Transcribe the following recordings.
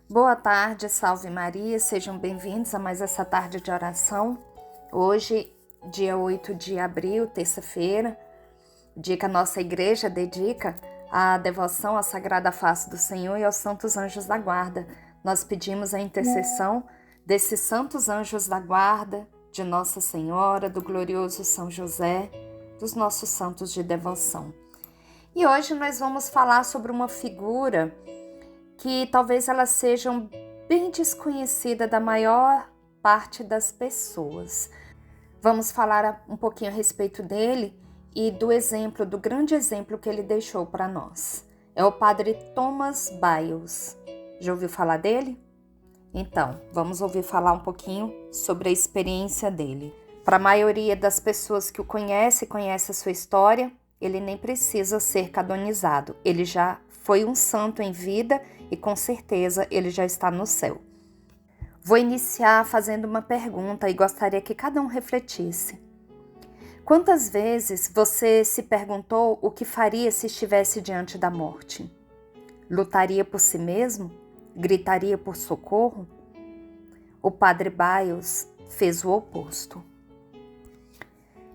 Boa tarde, salve Maria, sejam bem-vindos a mais essa tarde de oração. Hoje, dia 8 de abril, terça-feira, dia que a nossa igreja dedica a devoção à Sagrada Face do Senhor e aos santos anjos da guarda. Nós pedimos a intercessão desses santos anjos da guarda, de Nossa Senhora, do glorioso São José, dos nossos santos de devoção. E hoje nós vamos falar sobre uma figura que talvez ela seja bem desconhecida da maior parte das pessoas. Vamos falar um pouquinho a respeito dele e do exemplo, do grande exemplo que ele deixou para nós. É o Padre Thomas Byles. Já ouviu falar dele? Então, vamos ouvir falar um pouquinho sobre a experiência dele. Para a maioria das pessoas que o conhece a sua história, ele nem precisa ser canonizado. Ele já foi um santo em vida e com certeza ele já está no céu. Vou iniciar fazendo uma pergunta e gostaria que cada um refletisse. Quantas vezes você se perguntou o que faria se estivesse diante da morte? Lutaria por si mesmo? Gritaria por socorro? O Padre Byles fez o oposto.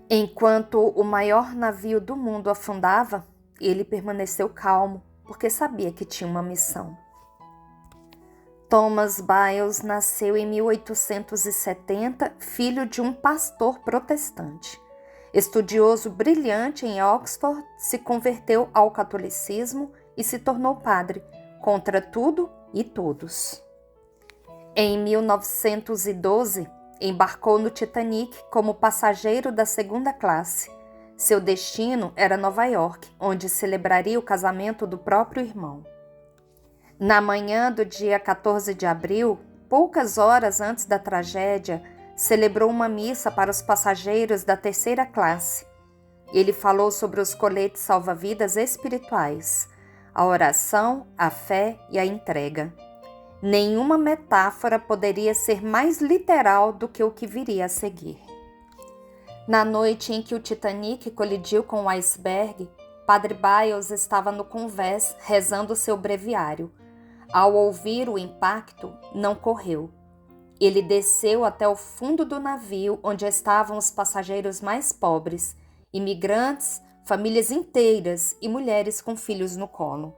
Enquanto o maior navio do mundo afundava, ele permaneceu calmo, porque sabia que tinha uma missão. Thomas Byles nasceu em 1870, filho de um pastor protestante. Estudioso brilhante em Oxford, se converteu ao catolicismo e se tornou padre, contra tudo e todos. Em 1912, embarcou no Titanic como passageiro da segunda classe. Seu destino era Nova York, onde celebraria o casamento do próprio irmão. Na manhã do dia 14 de abril, poucas horas antes da tragédia, celebrou uma missa para os passageiros da terceira classe. Ele falou sobre os coletes salva-vidas espirituais, a oração, a fé e a entrega. Nenhuma metáfora poderia ser mais literal do que o que viria a seguir. Na noite em que o Titanic colidiu com o iceberg, Padre Byles estava no convés rezando seu breviário. Ao ouvir o impacto, não correu. Ele desceu até o fundo do navio onde estavam os passageiros mais pobres, imigrantes, famílias inteiras e mulheres com filhos no colo.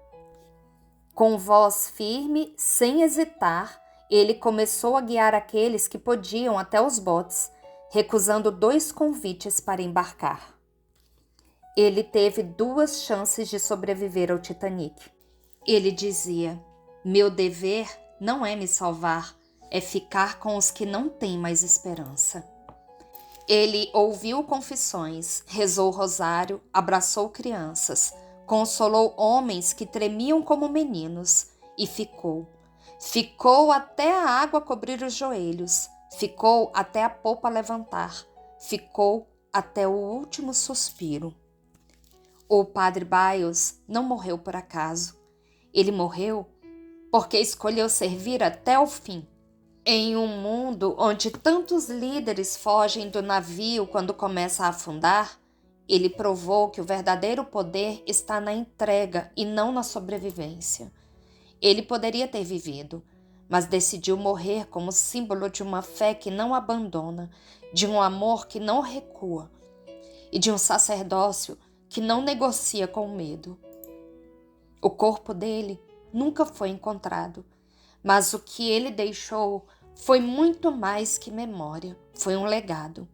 Com voz firme, sem hesitar, ele começou a guiar aqueles que podiam até os botes, recusando 2 convites para embarcar. Ele teve 2 chances de sobreviver ao Titanic. Ele dizia: "Meu dever não é me salvar, é ficar com os que não têm mais esperança." Ele ouviu confissões, rezou o rosário, abraçou crianças, consolou homens que tremiam como meninos e ficou. Ficou até a água cobrir os joelhos, ficou até a popa levantar, ficou até o último suspiro. O Padre Byles não morreu por acaso. Ele morreu porque escolheu servir até o fim. Em um mundo onde tantos líderes fogem do navio quando começa a afundar, ele provou que o verdadeiro poder está na entrega e não na sobrevivência. Ele poderia ter vivido, mas decidiu morrer como símbolo de uma fé que não abandona, de um amor que não recua e de um sacerdócio que não negocia com medo. O corpo dele nunca foi encontrado, mas o que ele deixou foi muito mais que memória, foi um legado.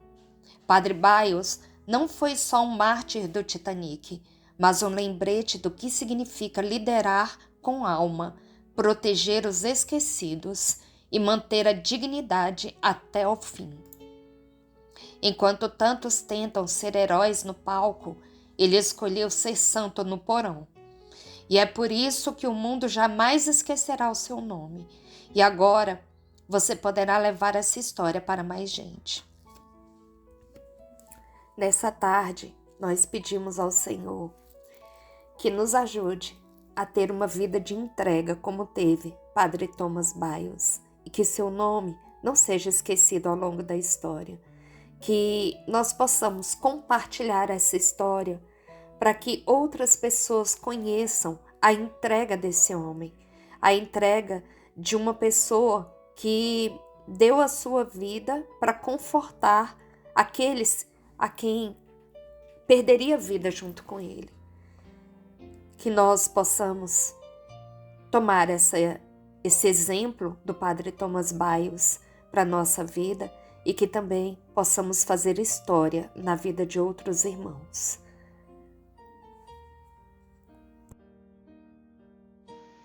Padre Byles não foi só um mártir do Titanic, mas um lembrete do que significa liderar com alma, proteger os esquecidos e manter a dignidade até o fim. Enquanto tantos tentam ser heróis no palco, ele escolheu ser santo no porão. E é por isso que o mundo jamais esquecerá o seu nome. E agora você poderá levar essa história para mais gente. Nessa tarde, nós pedimos ao Senhor que nos ajude a ter uma vida de entrega como teve Padre Thomas Byles e que seu nome não seja esquecido ao longo da história. Que nós possamos compartilhar essa história para que outras pessoas conheçam a entrega desse homem, a entrega de uma pessoa que deu a sua vida para confortar aqueles a quem perderia a vida junto com ele. Que nós possamos tomar esse exemplo do Padre Thomas Biles para a nossa vida e que também possamos fazer história na vida de outros irmãos.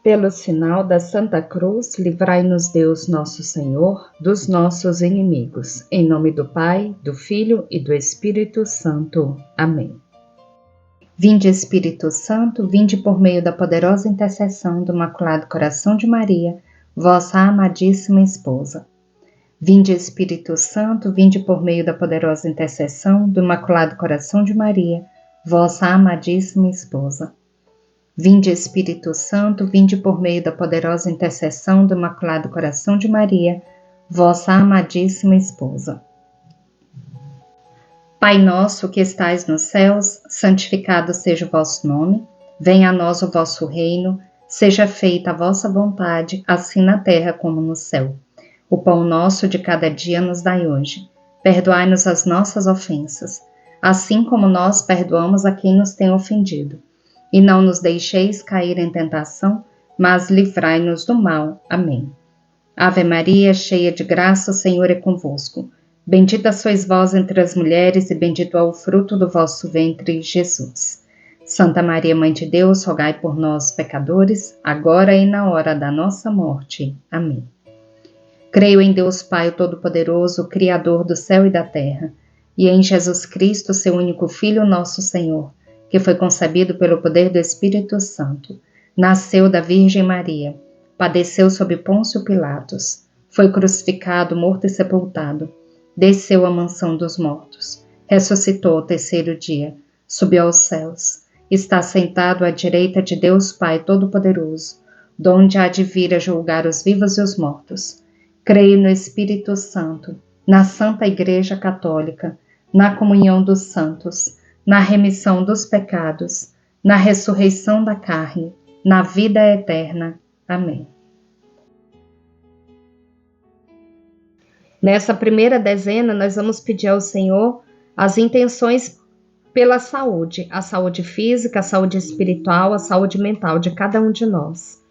Pelo sinal da Santa Cruz, livrai-nos Deus nosso Senhor dos nossos inimigos. Em nome do Pai, do Filho e do Espírito Santo. Amém. Vinde, Espírito Santo, vinde por meio da poderosa intercessão do Imaculado Coração de Maria, vossa amadíssima esposa. Vinde, Espírito Santo, vinde por meio da poderosa intercessão do Imaculado Coração de Maria, vossa amadíssima esposa. Vinde, Espírito Santo, vinde por meio da poderosa intercessão do Imaculado Coração de Maria, vossa amadíssima esposa. Pai nosso que estais nos céus, santificado seja o vosso nome, venha a nós o vosso reino, seja feita a vossa vontade, assim na terra como no céu. O pão nosso de cada dia nos dai hoje. Perdoai-nos as nossas ofensas, assim como nós perdoamos a quem nos tem ofendido. E não nos deixeis cair em tentação, mas livrai-nos do mal. Amém. Ave Maria, cheia de graça, o Senhor é convosco. Bendita sois vós entre as mulheres, e bendito é o fruto do vosso ventre, Jesus. Santa Maria, Mãe de Deus, rogai por nós, pecadores, agora e na hora da nossa morte. Amém. Creio em Deus Pai Todo-Poderoso, Criador do céu e da terra, e em Jesus Cristo, seu único Filho, nosso Senhor, que foi concebido pelo poder do Espírito Santo, nasceu da Virgem Maria, padeceu sob Pôncio Pilatos, foi crucificado, morto e sepultado, desceu à mansão dos mortos, ressuscitou ao terceiro dia, subiu aos céus, está sentado à direita de Deus Pai Todo-Poderoso, donde há de vir a julgar os vivos e os mortos. Creio no Espírito Santo, na Santa Igreja Católica, na comunhão dos santos, na remissão dos pecados, na ressurreição da carne, na vida eterna. Amém. Nessa primeira dezena, nós vamos pedir ao Senhor as intenções pela saúde, a saúde física, a saúde espiritual, a saúde mental de cada um de nós.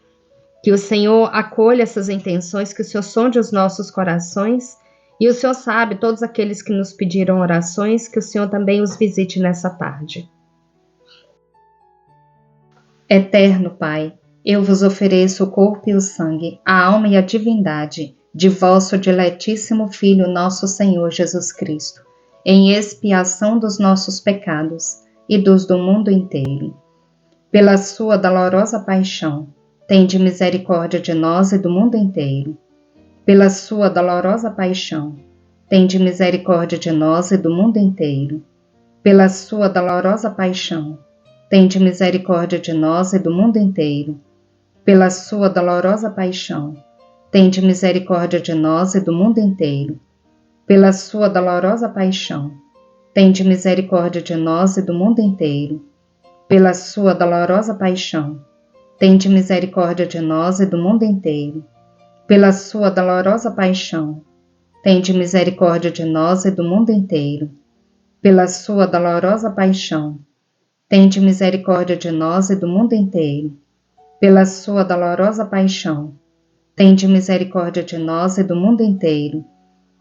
Que o Senhor acolha essas intenções, que o Senhor sonde os nossos corações. E o Senhor sabe, todos aqueles que nos pediram orações, que o Senhor também os visite nessa tarde. Eterno Pai, eu vos ofereço o corpo e o sangue, a alma e a divindade de vosso diletíssimo Filho, nosso Senhor Jesus Cristo, em expiação dos nossos pecados e dos do mundo inteiro. Pela sua dolorosa paixão, tende misericórdia de nós e do mundo inteiro. Pela sua dolorosa paixão, tende misericórdia de nós e do mundo inteiro. Pela sua dolorosa paixão, tende misericórdia de nós e do mundo inteiro. Pela sua dolorosa paixão, tende misericórdia de nós e do mundo inteiro. Pela sua dolorosa paixão, tende misericórdia de nós e do mundo inteiro. Pela sua dolorosa paixão, tende misericórdia de nós e do mundo inteiro. Pela sua dolorosa paixão, tende misericórdia de nós e do mundo inteiro. Pela sua dolorosa paixão, tende misericórdia de nós e do mundo inteiro. Pela sua dolorosa paixão, tende misericórdia de nós e do mundo inteiro.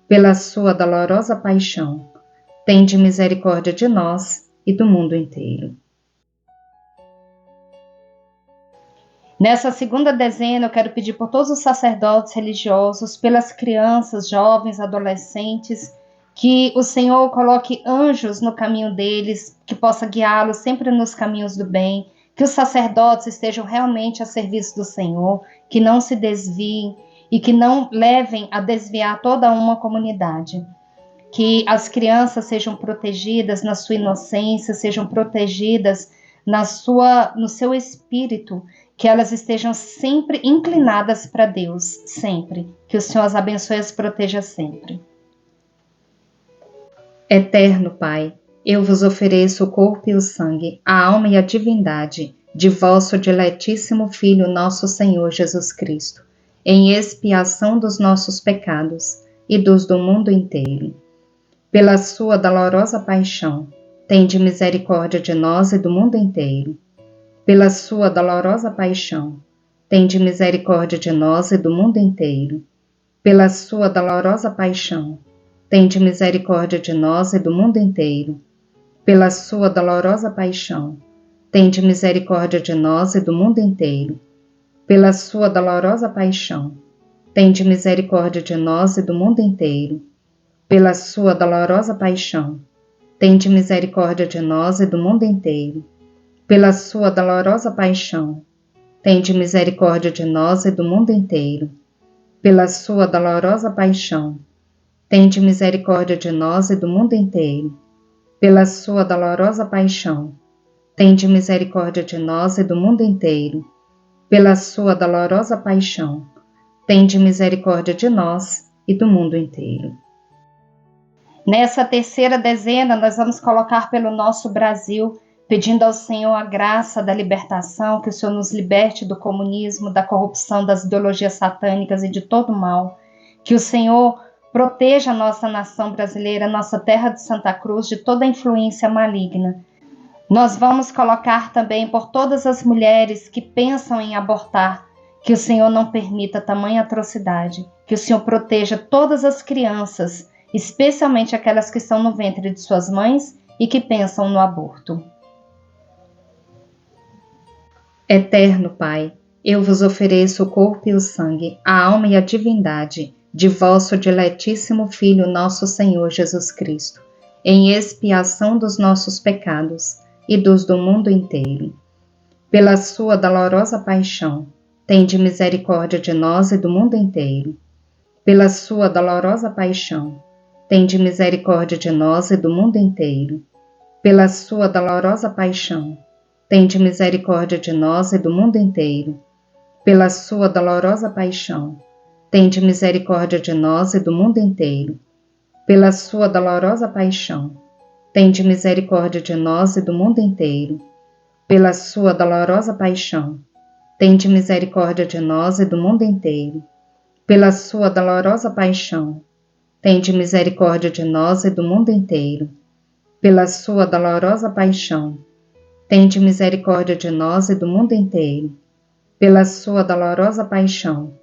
Pela sua dolorosa paixão, tende misericórdia de nós e do mundo inteiro. Nessa segunda dezena, eu quero pedir por todos os sacerdotes religiosos, pelas crianças, jovens, adolescentes, que o Senhor coloque anjos no caminho deles, que possa guiá-los sempre nos caminhos do bem, que os sacerdotes estejam realmente a serviço do Senhor, que não se desviem e que não levem a desviar toda uma comunidade. Que as crianças sejam protegidas na sua inocência, sejam protegidas no seu espírito, que elas estejam sempre inclinadas para Deus, sempre. Que o Senhor as abençoe e as proteja sempre. Eterno Pai, eu vos ofereço o corpo e o sangue, a alma e a divindade de vosso diletíssimo Filho, nosso Senhor Jesus Cristo, em expiação dos nossos pecados e dos do mundo inteiro. Pela sua dolorosa paixão, tende misericórdia de nós e do mundo inteiro. Pela sua dolorosa paixão, tende misericórdia de nós e do mundo inteiro. Pela sua dolorosa paixão, tende misericórdia de nós e do mundo inteiro. Pela sua dolorosa paixão, tende misericórdia de nós e do mundo inteiro. Pela sua dolorosa paixão, tende misericórdia de nós e do mundo inteiro. Pela sua dolorosa paixão, tende misericórdia de nós e do mundo inteiro. Pela sua dolorosa paixão, tende misericórdia de nós e do mundo inteiro. Pela sua dolorosa paixão, tende misericórdia de nós e do mundo inteiro. Pela sua dolorosa paixão, tende misericórdia de nós e do mundo inteiro. Pela sua dolorosa paixão, tende misericórdia de nós e do mundo inteiro. Nessa terceira dezena, nós vamos colocar pelo nosso Brasil, pedindo ao Senhor a graça da libertação, que o Senhor nos liberte do comunismo, da corrupção, das ideologias satânicas e de todo o mal. Que o Senhor proteja a nossa nação brasileira, nossa terra de Santa Cruz, de toda influência maligna. Nós vamos colocar também por todas as mulheres que pensam em abortar, que o Senhor não permita tamanha atrocidade, que o Senhor proteja todas as crianças, especialmente aquelas que estão no ventre de suas mães e que pensam no aborto. Eterno Pai, eu vos ofereço o corpo e o sangue, a alma e a divindade de vosso diletíssimo Filho, nosso Senhor Jesus Cristo, em expiação dos nossos pecados e dos do mundo inteiro. Pela sua dolorosa paixão, tende misericórdia de nós e do mundo inteiro. Pela sua dolorosa paixão, tende misericórdia de nós e do mundo inteiro. Pela sua dolorosa paixão, tende misericórdia de nós e do mundo inteiro. Pela sua dolorosa paixão, tende misericórdia de nós e do mundo inteiro. Pela sua dolorosa paixão, tende misericórdia de nós e do mundo inteiro. Pela sua dolorosa paixão, tende misericórdia de nós e do mundo inteiro. Pela sua dolorosa paixão, tende misericórdia de nós e do mundo inteiro. Pela sua dolorosa paixão, tende misericórdia de nós e do mundo inteiro. Pela sua dolorosa paixão,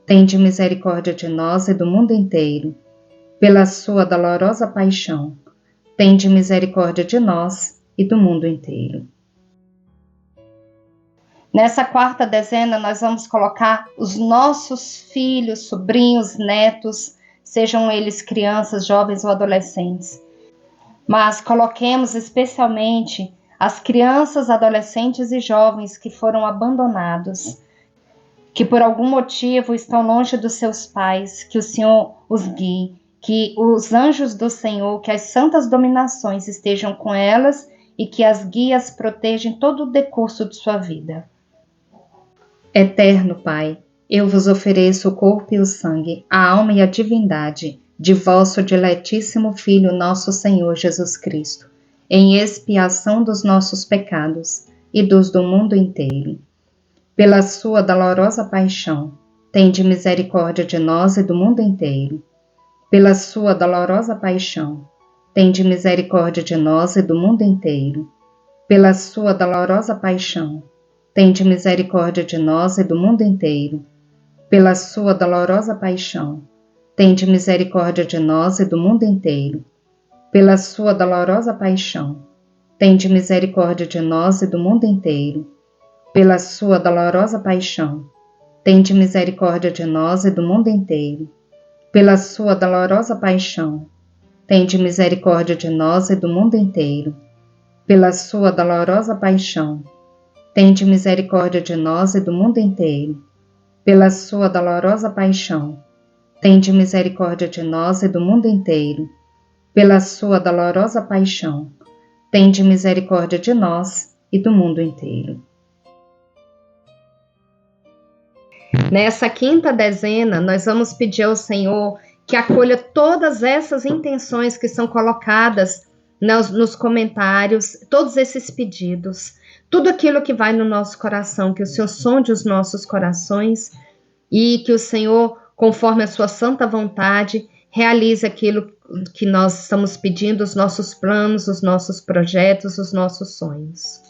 tende misericórdia de nós e do mundo inteiro. Pela sua dolorosa paixão, tende misericórdia de nós e do mundo inteiro. Nessa quarta dezena, nós vamos colocar os nossos filhos, sobrinhos, netos, sejam eles crianças, jovens ou adolescentes. Mas coloquemos especialmente as crianças, adolescentes e jovens que foram abandonados, que por algum motivo estão longe dos seus pais, que o Senhor os guie, que os anjos do Senhor, que as santas dominações estejam com elas e que as guias protejam todo o decurso de sua vida. Eterno Pai, eu vos ofereço o corpo e o sangue, a alma e a divindade de vosso diletíssimo Filho, nosso Senhor Jesus Cristo, em expiação dos nossos pecados e dos do mundo inteiro. Pela sua dolorosa paixão, tende misericórdia de nós e do mundo inteiro. Pela sua dolorosa paixão, tende misericórdia de nós e do mundo inteiro. Pela sua dolorosa paixão, tende misericórdia de nós e do mundo inteiro. Pela sua dolorosa paixão, tende misericórdia de nós e do mundo inteiro. Pela sua dolorosa paixão, tende misericórdia de nós e do mundo inteiro. Pela sua dolorosa paixão, tende misericórdia de nós e do mundo inteiro. Pela sua dolorosa paixão, tende misericórdia de nós e do mundo inteiro. Pela sua dolorosa paixão, tende misericórdia de nós e do mundo inteiro. Pela sua dolorosa paixão, tende misericórdia de nós e do mundo inteiro. Pela sua dolorosa paixão, tende misericórdia de nós e do mundo inteiro. Nessa quinta dezena, nós vamos pedir ao Senhor que acolha todas essas intenções que são colocadas nos comentários, todos esses pedidos, tudo aquilo que vai no nosso coração, que o Senhor sonde os nossos corações e que o Senhor, conforme a sua santa vontade, realize aquilo que nós estamos pedindo, os nossos planos, os nossos projetos, os nossos sonhos.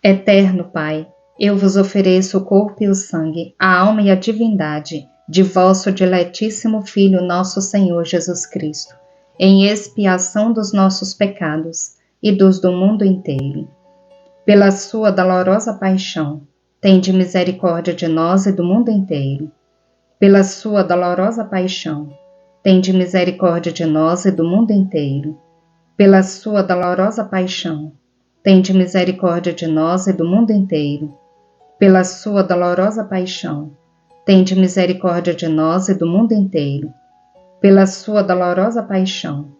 Eterno Pai, eu vos ofereço o corpo e o sangue, a alma e a divindade de vosso diletíssimo Filho, nosso Senhor Jesus Cristo, em expiação dos nossos pecados e dos do mundo inteiro. Pela sua dolorosa paixão, tende misericórdia de nós e do mundo inteiro. Pela sua dolorosa paixão, tende misericórdia de nós e do mundo inteiro. Pela sua dolorosa paixão, tende misericórdia de nós e do mundo inteiro. Pela sua dolorosa paixão, tende misericórdia de nós e do mundo inteiro. Pela sua dolorosa paixão,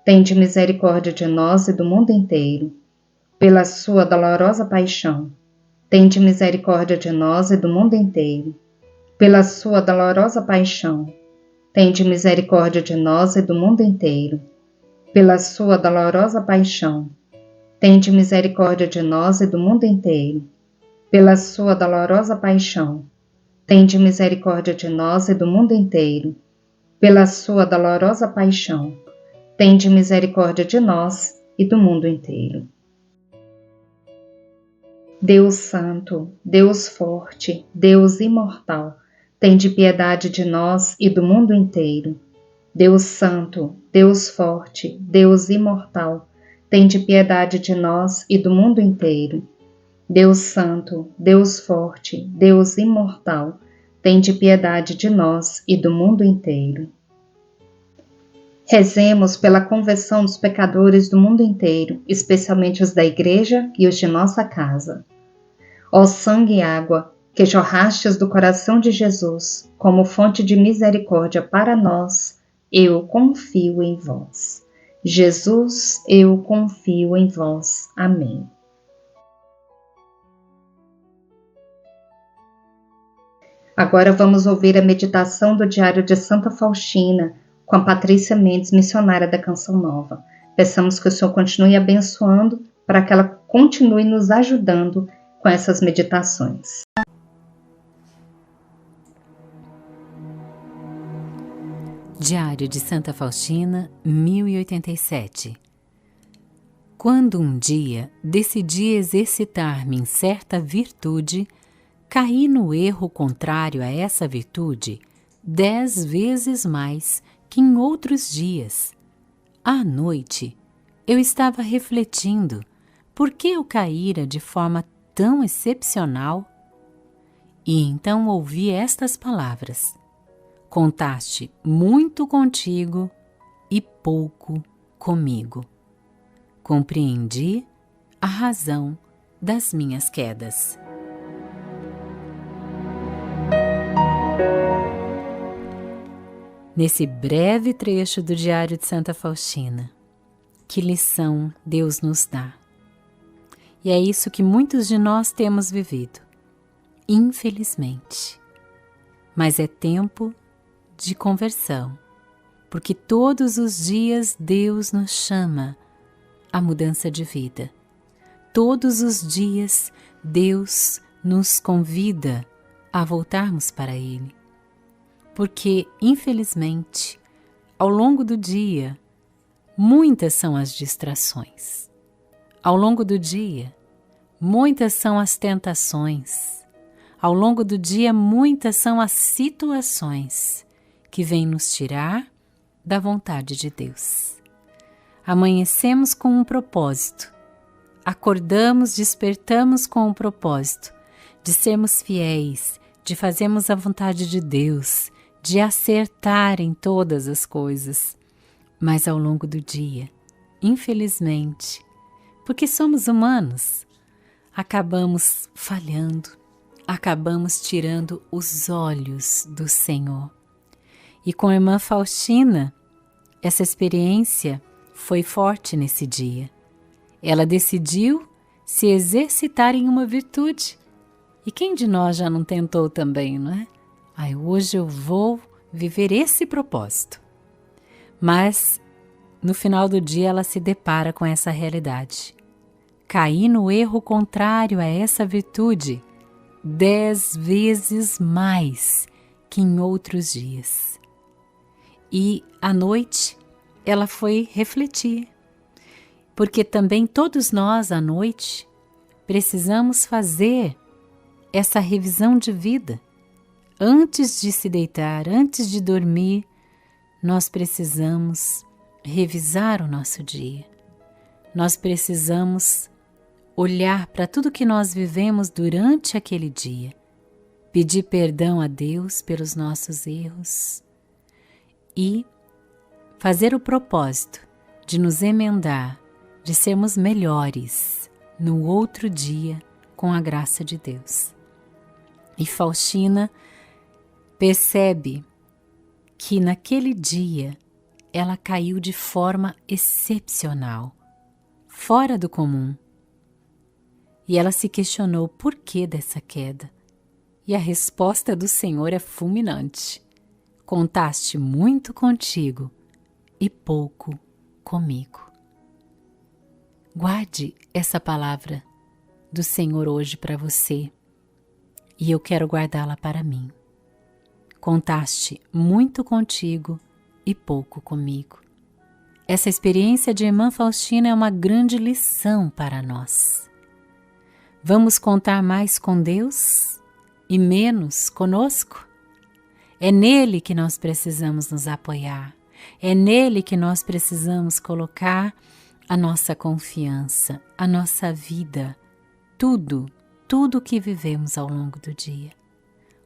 tende misericórdia de nós e do mundo inteiro. Pela sua dolorosa paixão, tende misericórdia de nós e do mundo inteiro. Pela sua dolorosa paixão, tende misericórdia de nós e do mundo inteiro. Pela sua dolorosa paixão, tende misericórdia de nós e do mundo inteiro. Pela sua dolorosa paixão, tende misericórdia de nós e do mundo inteiro. Pela sua dolorosa paixão, tende misericórdia de nós e do mundo inteiro. Deus Santo, Deus Forte, Deus Imortal, tende piedade de nós e do mundo inteiro. Deus Santo, Deus Forte, Deus Imortal, tende piedade de nós e do mundo inteiro. Deus Santo, Deus Forte, Deus Imortal, tende piedade de nós e do mundo inteiro. Rezemos pela conversão dos pecadores do mundo inteiro, especialmente os da Igreja e os de nossa casa. Ó sangue e água, que jorrastes do coração de Jesus, como fonte de misericórdia para nós, eu confio em vós. Jesus, eu confio em vós. Amém. Agora vamos ouvir a meditação do Diário de Santa Faustina, com a Patrícia Mendes, missionária da Canção Nova. Peçamos que o Senhor continue abençoando para que ela continue nos ajudando com essas meditações. Diário de Santa Faustina, 1087. Quando um dia decidi exercitar-me em certa virtude, caí no erro contrário a essa virtude 10 vezes mais que em outros dias. À noite, eu estava refletindo por que eu caíra de forma tão excepcional. E então ouvi estas palavras: contaste muito contigo e pouco comigo. Compreendi a razão das minhas quedas. Nesse breve trecho do Diário de Santa Faustina, que lição Deus nos dá. E é isso que muitos de nós temos vivido, infelizmente. Mas é tempo de conversão, porque todos os dias Deus nos chama à mudança de vida. Todos os dias Deus nos convida a voltarmos para Ele. Porque, infelizmente, ao longo do dia, muitas são as distrações. Ao longo do dia, muitas são as tentações. Ao longo do dia, muitas são as situações que vêm nos tirar da vontade de Deus. Amanhecemos com um propósito. Acordamos, despertamos com um propósito de sermos fiéis, de fazermos a vontade de Deus, de acertar em todas as coisas. Mas ao longo do dia, infelizmente, porque somos humanos, acabamos falhando, acabamos tirando os olhos do Senhor. E com a irmã Faustina, essa experiência foi forte nesse dia. Ela decidiu se exercitar em uma virtude. E quem de nós já não tentou também, não é? Hoje eu vou viver esse propósito. Mas, no final do dia, ela se depara com essa realidade. Caí no erro contrário a essa virtude 10 vezes mais que em outros dias. E à noite ela foi refletir, porque também todos nós à noite precisamos fazer essa revisão de vida. Antes de se deitar, antes de dormir, nós precisamos revisar o nosso dia. Nós precisamos olhar para tudo que nós vivemos durante aquele dia, pedir perdão a Deus pelos nossos erros e fazer o propósito de nos emendar, de sermos melhores no outro dia com a graça de Deus. E Faustina percebe que naquele dia ela caiu de forma excepcional, fora do comum. E ela se questionou o porquê dessa queda. E a resposta do Senhor é fulminante. Contaste muito contigo e pouco comigo. Guarde essa palavra do Senhor hoje para você e eu quero guardá-la para mim. Contaste muito contigo e pouco comigo. Essa experiência de irmã Faustina é uma grande lição para nós. Vamos contar mais com Deus e menos conosco? É nele que nós precisamos nos apoiar. É nele que nós precisamos colocar a nossa confiança, a nossa vida, tudo que vivemos ao longo do dia.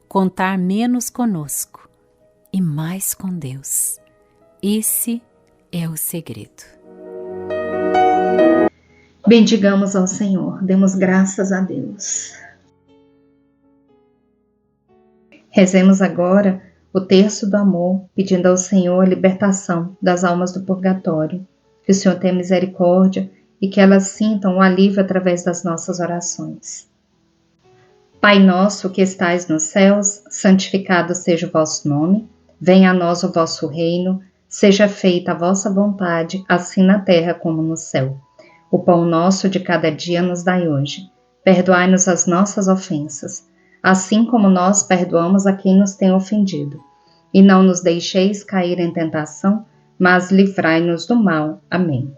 Contar menos conosco e mais com Deus. Esse é o segredo. Bendigamos ao Senhor, demos graças a Deus. Rezemos agora o terço do amor, pedindo ao Senhor a libertação das almas do purgatório. Que o Senhor tenha misericórdia e que elas sintam o alívio através das nossas orações. Pai nosso que estais nos céus, santificado seja o vosso nome. Venha a nós o vosso reino. Seja feita a vossa vontade, assim na terra como no céu. O pão nosso de cada dia nos dai hoje. Perdoai-nos as nossas ofensas, assim como nós perdoamos a quem nos tem ofendido. E não nos deixeis cair em tentação, mas livrai-nos do mal. Amém.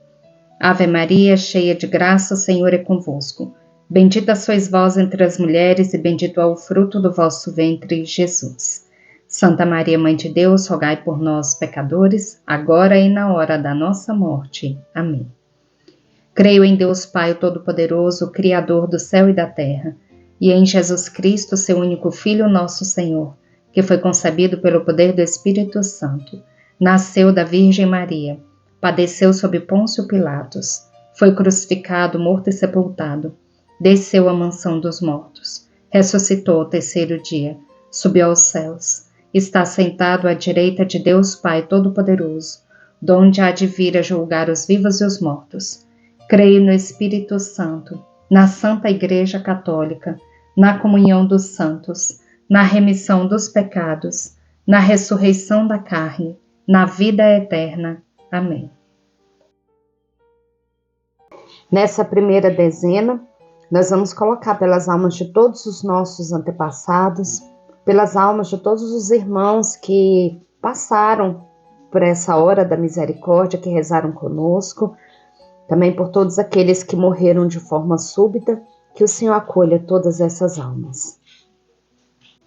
Ave Maria, cheia de graça, o Senhor é convosco. Bendita sois vós entre as mulheres, e bendito é o fruto do vosso ventre, Jesus. Santa Maria, Mãe de Deus, rogai por nós, pecadores, agora e na hora da nossa morte. Amém. Creio em Deus Pai Todo-Poderoso, Criador do céu e da terra, e em Jesus Cristo, seu único Filho, nosso Senhor, que foi concebido pelo poder do Espírito Santo, nasceu da Virgem Maria, padeceu sob Pôncio Pilatos, foi crucificado, morto e sepultado, desceu à mansão dos mortos, ressuscitou ao terceiro dia, subiu aos céus, está sentado à direita de Deus Pai Todo-Poderoso, donde há de vir a julgar os vivos e os mortos. Creio no Espírito Santo, na Santa Igreja Católica, na comunhão dos santos, na remissão dos pecados, na ressurreição da carne, na vida eterna. Amém. Nessa primeira dezena, nós vamos colocar pelas almas de todos os nossos antepassados, pelas almas de todos os irmãos que passaram por essa hora da misericórdia, que rezaram conosco, também por todos aqueles que morreram de forma súbita, que o Senhor acolha todas essas almas.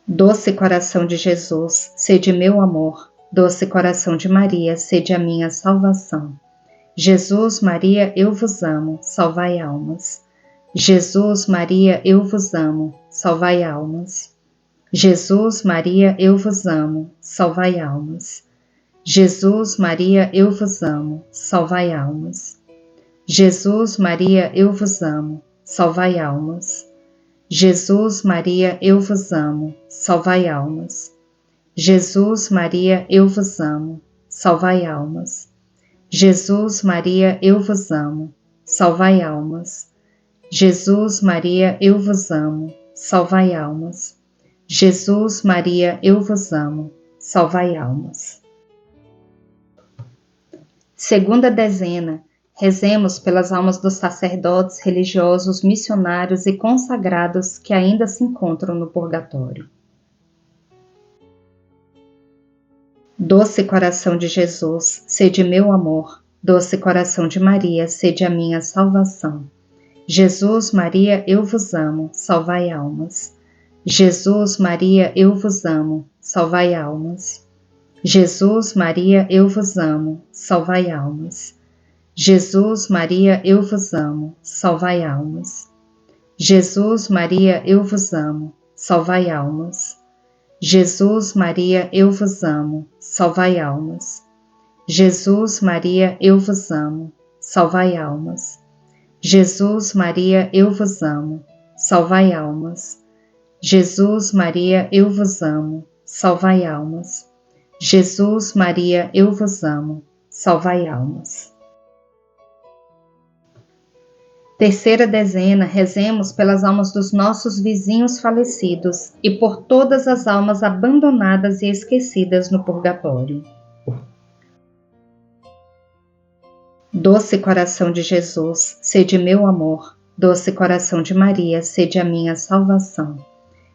Doce coração de Jesus, sede meu amor. Doce coração de Maria, sede a minha salvação. Jesus, Maria, eu vos amo, salvai almas. Jesus, Maria, eu vos amo, salvai almas. Jesus, Maria, eu vos amo, salvai almas. Jesus, Maria, eu vos amo, salvai almas. Jesus, Maria, eu vos amo, salvai almas. Jesus, Maria, eu vos amo, salvai almas. Jesus, Maria, eu vos amo, salvai almas. Jesus, Maria, eu vos amo, salvai almas. Jesus, Maria, eu vos amo, salvai almas. Jesus, Maria, eu vos amo, salvai almas. Segunda dezena, rezemos pelas almas dos sacerdotes, religiosos, missionários e consagrados que ainda se encontram no purgatório. Doce coração de Jesus, sede meu amor. Doce coração de Maria, sede a minha salvação. Jesus, Maria, eu vos amo, salvai almas. Jesus, Maria, eu vos amo, salvai almas. Jesus, Maria, eu vos amo, salvai almas. Jesus, Maria, eu vos amo, salvai almas. Jesus, Maria, eu vos amo, salvai almas. Jesus, Maria, eu vos amo, salvai almas. Jesus, Maria, eu vos amo, salvai almas. Jesus, Maria, eu vos amo, salvai almas. Jesus, Maria, eu vos amo, salvai almas. Jesus, Maria, eu vos amo, salvai almas. Terceira dezena, rezemos pelas almas dos nossos vizinhos falecidos e por todas as almas abandonadas e esquecidas no purgatório. Doce coração de Jesus, sede meu amor. Doce coração de Maria, sede a minha salvação.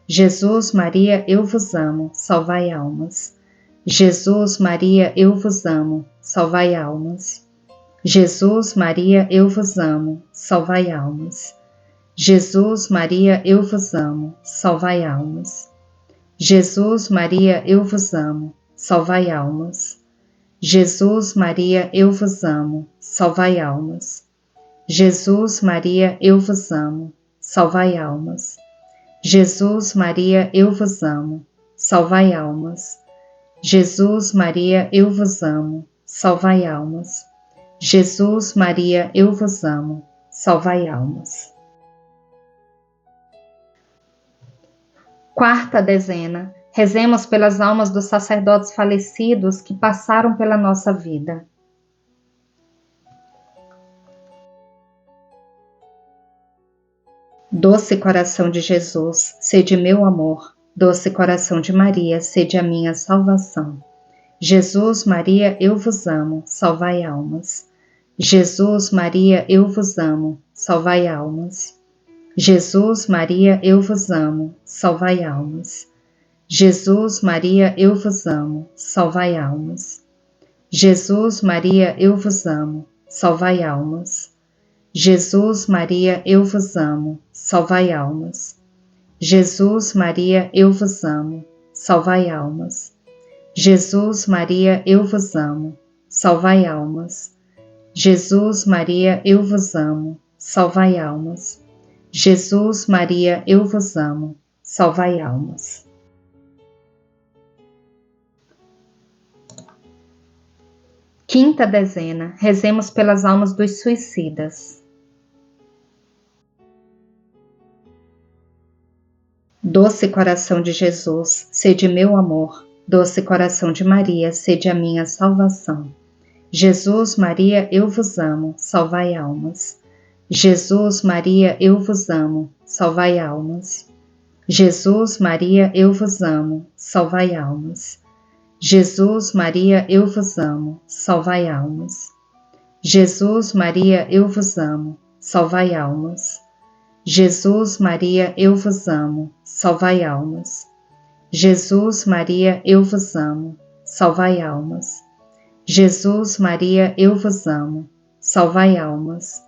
Jesus, Maria, eu vos amo, salvai almas. Jesus, Maria, eu vos amo, salvai almas. Jesus, Maria, eu vos amo, salvai almas. Jesus, Maria, eu vos amo, salvai almas. Jesus, Maria, eu vos amo, salvai almas. Jesus, Maria, eu vos amo, salvai almas. Jesus, Maria, eu vos amo, salvai almas. Jesus, Maria, eu vos amo, salvai almas. Jesus, Maria, eu vos amo, salvai almas. Jesus, Maria, eu vos amo, salvai almas. Quarta dezena, rezemos pelas almas dos sacerdotes falecidos que passaram pela nossa vida. Doce coração de Jesus, sede meu amor. Doce coração de Maria, sede a minha salvação. Jesus, Maria, eu vos amo, salvai almas. Jesus, Maria, eu vos amo, salvai almas. Jesus, Maria, eu vos amo, salvai almas. Jesus, Maria, eu vos amo, salvai almas. Jesus, Maria, eu vos amo, salvai almas. Jesus, Maria, eu vos amo, salvai almas. Jesus, Maria, eu vos amo, salvai almas. Jesus, Maria, eu vos amo, salvai almas. Jesus, Maria, eu vos amo, salvai almas. Jesus, Maria, eu vos amo, salvai almas. Quinta dezena, rezemos pelas almas dos suicidas. Doce coração de Jesus, sede meu amor. Doce coração de Maria, sede a minha salvação. Jesus, Maria, eu vos amo, salvai almas. Jesus, Maria, eu vos amo, salvai almas. Jesus, Maria, eu vos amo, salvai almas. Jesus, Maria, eu vos amo, salvai almas. Jesus, Maria, eu vos amo, salvai almas. Jesus, Maria, eu vos amo, salvai almas. Jesus, Maria, eu vos amo, salvai almas. Jesus, Maria, eu vos amo, salvai almas.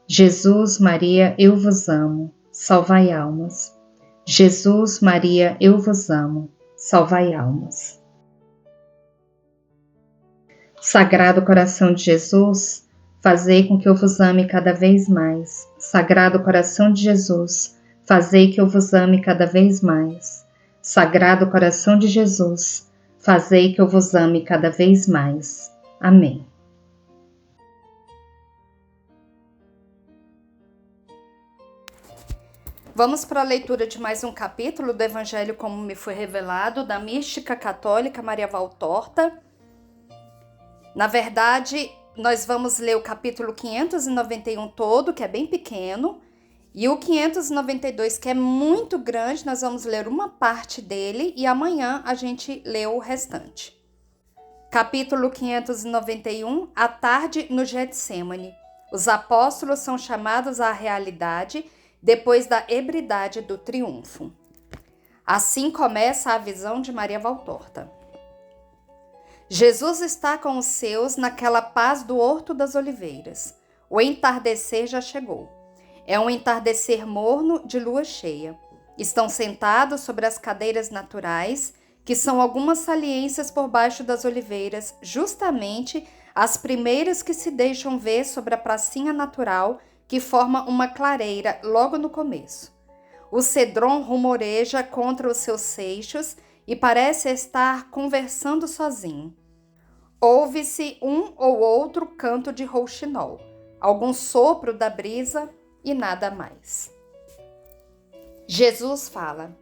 Jesus, Maria, eu vos amo, salvai almas. Jesus, Maria, eu vos amo, salvai almas. Sagrado coração de Jesus, fazei com que eu vos ame cada vez mais. Sagrado coração de Jesus, fazei que eu vos ame cada vez mais. Sagrado coração de Jesus, fazei que eu vos ame cada vez mais. Amém. Vamos para a leitura de mais um capítulo do Evangelho como me foi revelado, da mística católica Maria Valtorta. Na verdade, nós vamos ler o capítulo 591 todo, que é bem pequeno, e o 592, que é muito grande, nós vamos ler uma parte dele e amanhã a gente lê o restante. Capítulo 591, à tarde no Getsêmani. Os apóstolos são chamados à realidade depois da ebridade do triunfo. Assim começa a visão de Maria Valtorta. Jesus está com os seus naquela paz do Horto das Oliveiras. O entardecer já chegou. É um entardecer morno de lua cheia. Estão sentados sobre as cadeiras naturais, que são algumas saliências por baixo das oliveiras, justamente as primeiras que se deixam ver sobre a pracinha natural que forma uma clareira logo no começo. O cedron rumoreja contra os seus seixos e parece estar conversando sozinho. Ouve-se um ou outro canto de rouxinol, algum sopro da brisa e nada mais. Jesus fala: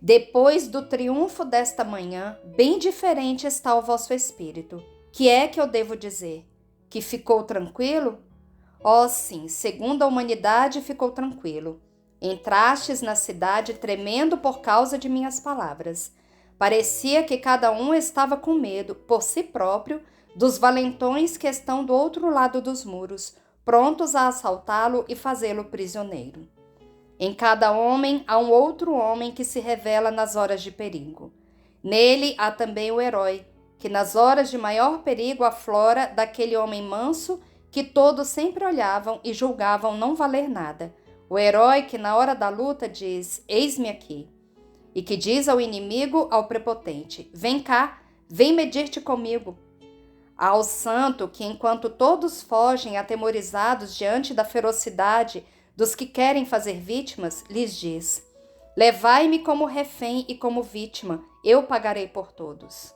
depois do triunfo desta manhã, bem diferente está o vosso espírito. Que é que eu devo dizer? Que ficou tranquilo? Oh, sim, segundo a humanidade ficou tranquilo. Entrastes na cidade tremendo por causa de minhas palavras. Parecia que cada um estava com medo, por si próprio, dos valentões que estão do outro lado dos muros, prontos a assaltá-lo e fazê-lo prisioneiro. Em cada homem há um outro homem que se revela nas horas de perigo. Nele há também o herói, que nas horas de maior perigo aflora daquele homem manso que todos sempre olhavam e julgavam não valer nada. O herói que na hora da luta diz: eis-me aqui. E que diz ao inimigo, ao prepotente: vem cá, vem medir-te comigo. Há o santo que, enquanto todos fogem atemorizados diante da ferocidade dos que querem fazer vítimas, lhes diz: levai-me como refém e como vítima, eu pagarei por todos.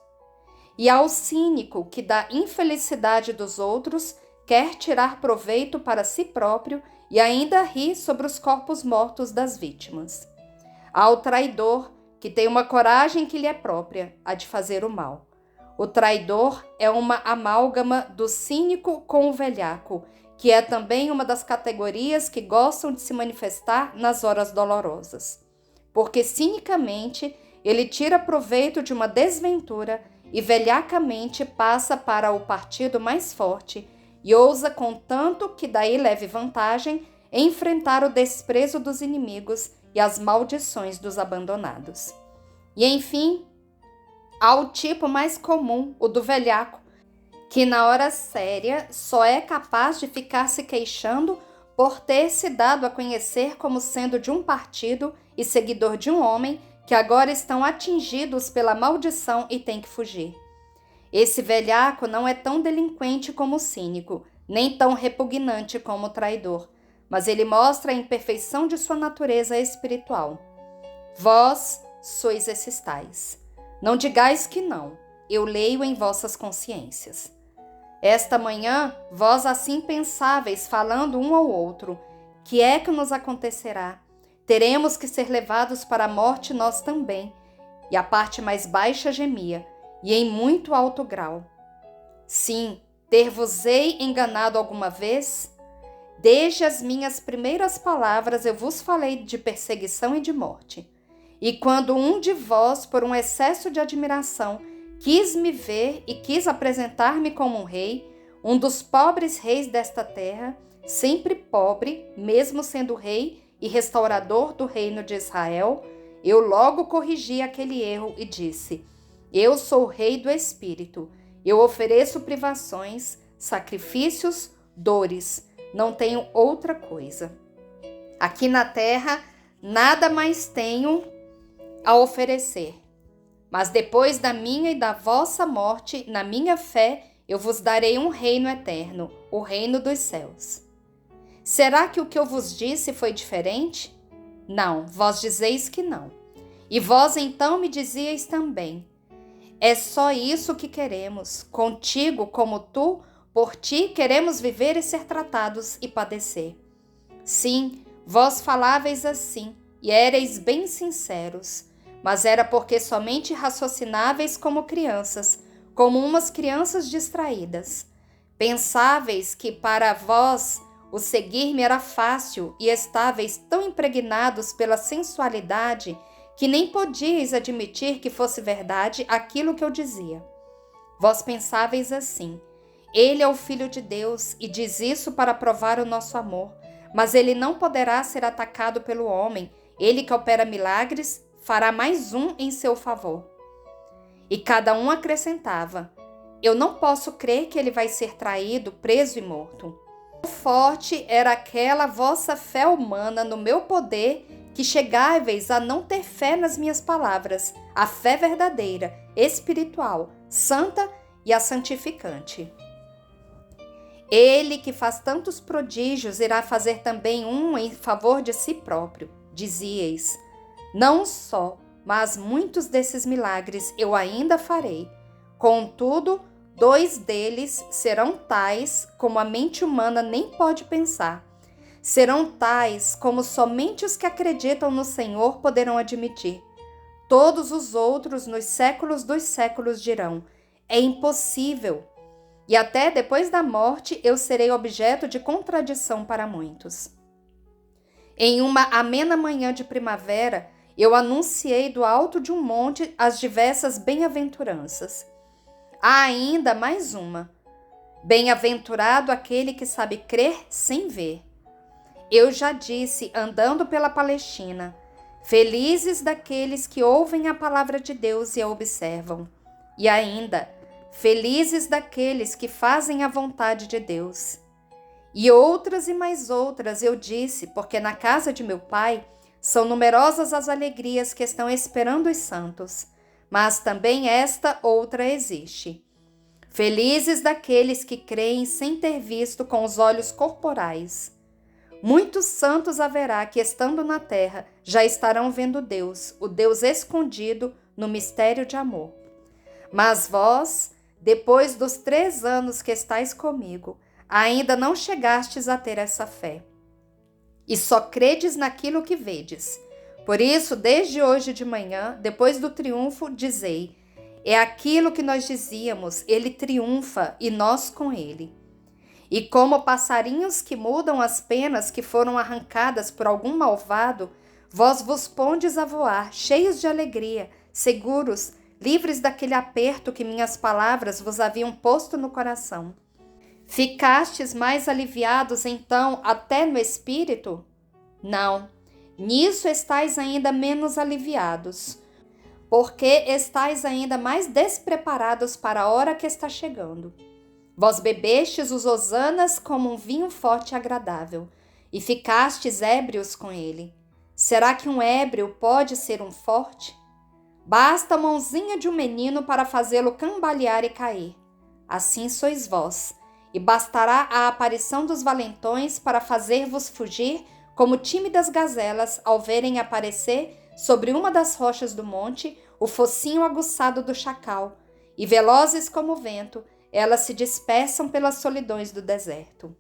E ao cínico que da infelicidade dos outros quer tirar proveito para si próprio e ainda ri sobre os corpos mortos das vítimas. Ao traidor que tem uma coragem que lhe é própria, a de fazer o mal. O traidor é uma amálgama do cínico com o velhaco, que é também uma das categorias que gostam de se manifestar nas horas dolorosas. Porque cinicamente ele tira proveito de uma desventura e velhacamente passa para o partido mais forte e ousa, contanto que daí leve vantagem, enfrentar o desprezo dos inimigos e as maldições dos abandonados. E enfim, há o tipo mais comum, o do velhaco, que na hora séria só é capaz de ficar se queixando por ter se dado a conhecer como sendo de um partido e seguidor de um homem que agora estão atingidos pela maldição e têm que fugir. Esse velhaco não é tão delinquente como o cínico, nem tão repugnante como o traidor, mas ele mostra a imperfeição de sua natureza espiritual. Vós sois esses tais. Não digais que não, eu leio em vossas consciências. Esta manhã, vós assim pensáveis, falando um ao outro: que é que nos acontecerá? Teremos que ser levados para a morte nós também. E a parte mais baixa gemia, e em muito alto grau: sim, ter-vos-ei enganado alguma vez? Desde as minhas primeiras palavras eu vos falei de perseguição e de morte. E quando um de vós, por um excesso de admiração, quis me ver e quis apresentar-me como um rei, um dos pobres reis desta terra, sempre pobre, mesmo sendo rei e restaurador do reino de Israel, eu logo corrigi aquele erro e disse: eu sou o rei do espírito, eu ofereço privações, sacrifícios, dores, não tenho outra coisa. Aqui na terra nada mais tenho a oferecer, mas depois da minha e da vossa morte, na minha fé, eu vos darei um reino eterno, o reino dos céus. Será que o que eu vos disse foi diferente? Não, vós dizeis que não. E vós então me dizieis também: é só isso que queremos, contigo como tu, por ti queremos viver e ser tratados e padecer. Sim, vós faláveis assim, e éreis bem sinceros, mas era porque somente raciocináveis como crianças, como umas crianças distraídas. Pensáveis que para vós o seguir-me era fácil e estáveis tão impregnados pela sensualidade que nem podíeis admitir que fosse verdade aquilo que eu dizia. Vós pensáveis assim, Ele é o Filho de Deus e diz isso para provar o nosso amor. Mas ele não poderá ser atacado pelo homem. Ele que opera milagres fará mais um em seu favor. E cada um acrescentava: eu não posso crer que ele vai ser traído, preso e morto. Quão forte era aquela vossa fé humana no meu poder, que chegáveis a não ter fé nas minhas palavras, a fé verdadeira, espiritual, santa e a santificante. Ele que faz tantos prodígios irá fazer também um em favor de si próprio, dizíeis. Não só, mas muitos desses milagres eu ainda farei. Contudo, 2 deles serão tais como a mente humana nem pode pensar. Serão tais como somente os que acreditam no Senhor poderão admitir. Todos os outros nos séculos dos séculos dirão: é impossível. E até depois da morte eu serei objeto de contradição para muitos. Em uma amena manhã de primavera, eu anunciei do alto de um monte as diversas bem-aventuranças. Há ainda mais uma. Bem-aventurado aquele que sabe crer sem ver. Eu já disse, andando pela Palestina, felizes daqueles que ouvem a palavra de Deus e a observam. E ainda, felizes daqueles que fazem a vontade de Deus. E outras e mais outras eu disse, porque na casa de meu Pai são numerosas as alegrias que estão esperando os santos, mas também esta outra existe. Felizes daqueles que creem sem ter visto com os olhos corporais. Muitos santos haverá que, estando na terra, já estarão vendo Deus, o Deus escondido no mistério de amor. Mas vós, depois dos 3 anos que estáis comigo, ainda não chegastes a ter essa fé. E só credes naquilo que vedes. Por isso, desde hoje de manhã, depois do triunfo, dizei: é aquilo que nós dizíamos, ele triunfa e nós com ele. E como passarinhos que mudam as penas que foram arrancadas por algum malvado, vós vos pondes a voar, cheios de alegria, seguros, livres daquele aperto que minhas palavras vos haviam posto no coração. Ficastes mais aliviados então até no espírito? Não, nisso estáis ainda menos aliviados, porque estáis ainda mais despreparados para a hora que está chegando. Vós bebestes os hosanas como um vinho forte e agradável, e ficastes ébrios com ele. Será que um ébrio pode ser um forte? Basta a mãozinha de um menino para fazê-lo cambalear e cair. Assim sois vós, e bastará a aparição dos valentões para fazer-vos fugir como tímidas gazelas ao verem aparecer sobre uma das rochas do monte o focinho aguçado do chacal, e velozes como o vento, elas se dispersam pelas solidões do deserto.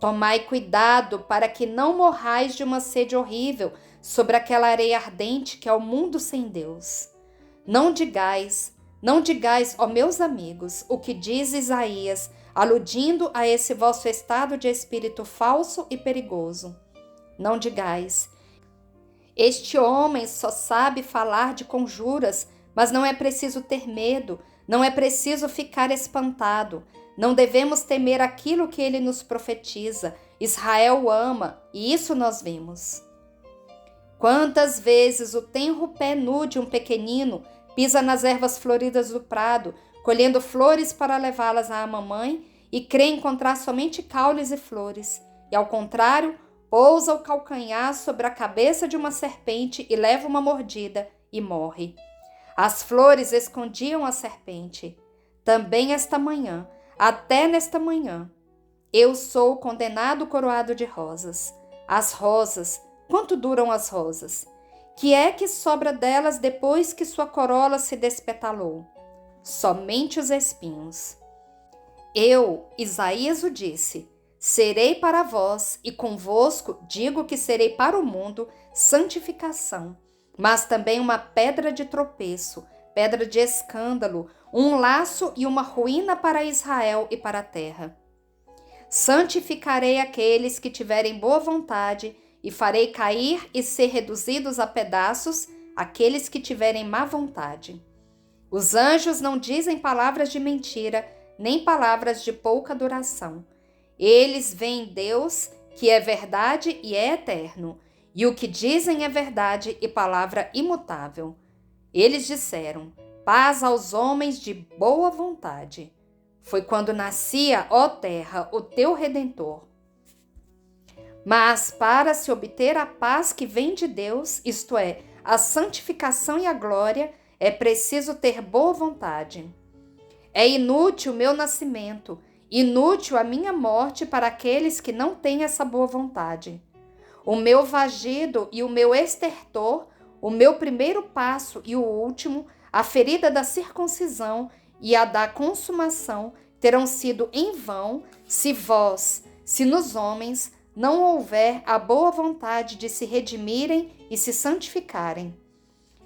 Tomai cuidado para que não morrais de uma sede horrível sobre aquela areia ardente que é o mundo sem Deus. Não digais, ó meus amigos, o que diz Isaías, aludindo a esse vosso estado de espírito falso e perigoso. Não digais: este homem só sabe falar de conjuras, mas não é preciso ter medo, não é preciso ficar espantado. Não devemos temer aquilo que ele nos profetiza. Israel o ama, e isso nós vimos. Quantas vezes o tenro pé nu de um pequenino pisa nas ervas floridas do prado, colhendo flores para levá-las à mamãe, e crê encontrar somente caules e flores, e ao contrário, pousa o calcanhar sobre a cabeça de uma serpente e leva uma mordida e morre. As flores escondiam a serpente. Também esta manhã, até nesta manhã, eu sou condenado coroado de rosas. As rosas, quanto duram as rosas? Que é que sobra delas depois que sua corola se despetalou? Somente os espinhos. Eu, Isaías, o disse: serei para vós, e convosco digo que serei para o mundo santificação, mas também uma pedra de tropeço, pedra de escândalo, um laço e uma ruína para Israel e para a terra. Santificarei aqueles que tiverem boa vontade, e farei cair e ser reduzidos a pedaços aqueles que tiverem má vontade. Os anjos não dizem palavras de mentira, nem palavras de pouca duração. Eles veem Deus, que é verdade e é eterno, e o que dizem é verdade e palavra imutável. Eles disseram: paz aos homens de boa vontade. Foi quando nascia, ó terra, o teu Redentor. Mas para se obter a paz que vem de Deus, isto é, a santificação e a glória, é preciso ter boa vontade. É inútil o meu nascimento, inútil a minha morte para aqueles que não têm essa boa vontade. O meu vagido e o meu estertor, o meu primeiro passo e o último, a ferida da circuncisão e a da consumação terão sido em vão se nos homens não houver a boa vontade de se redimirem e se santificarem.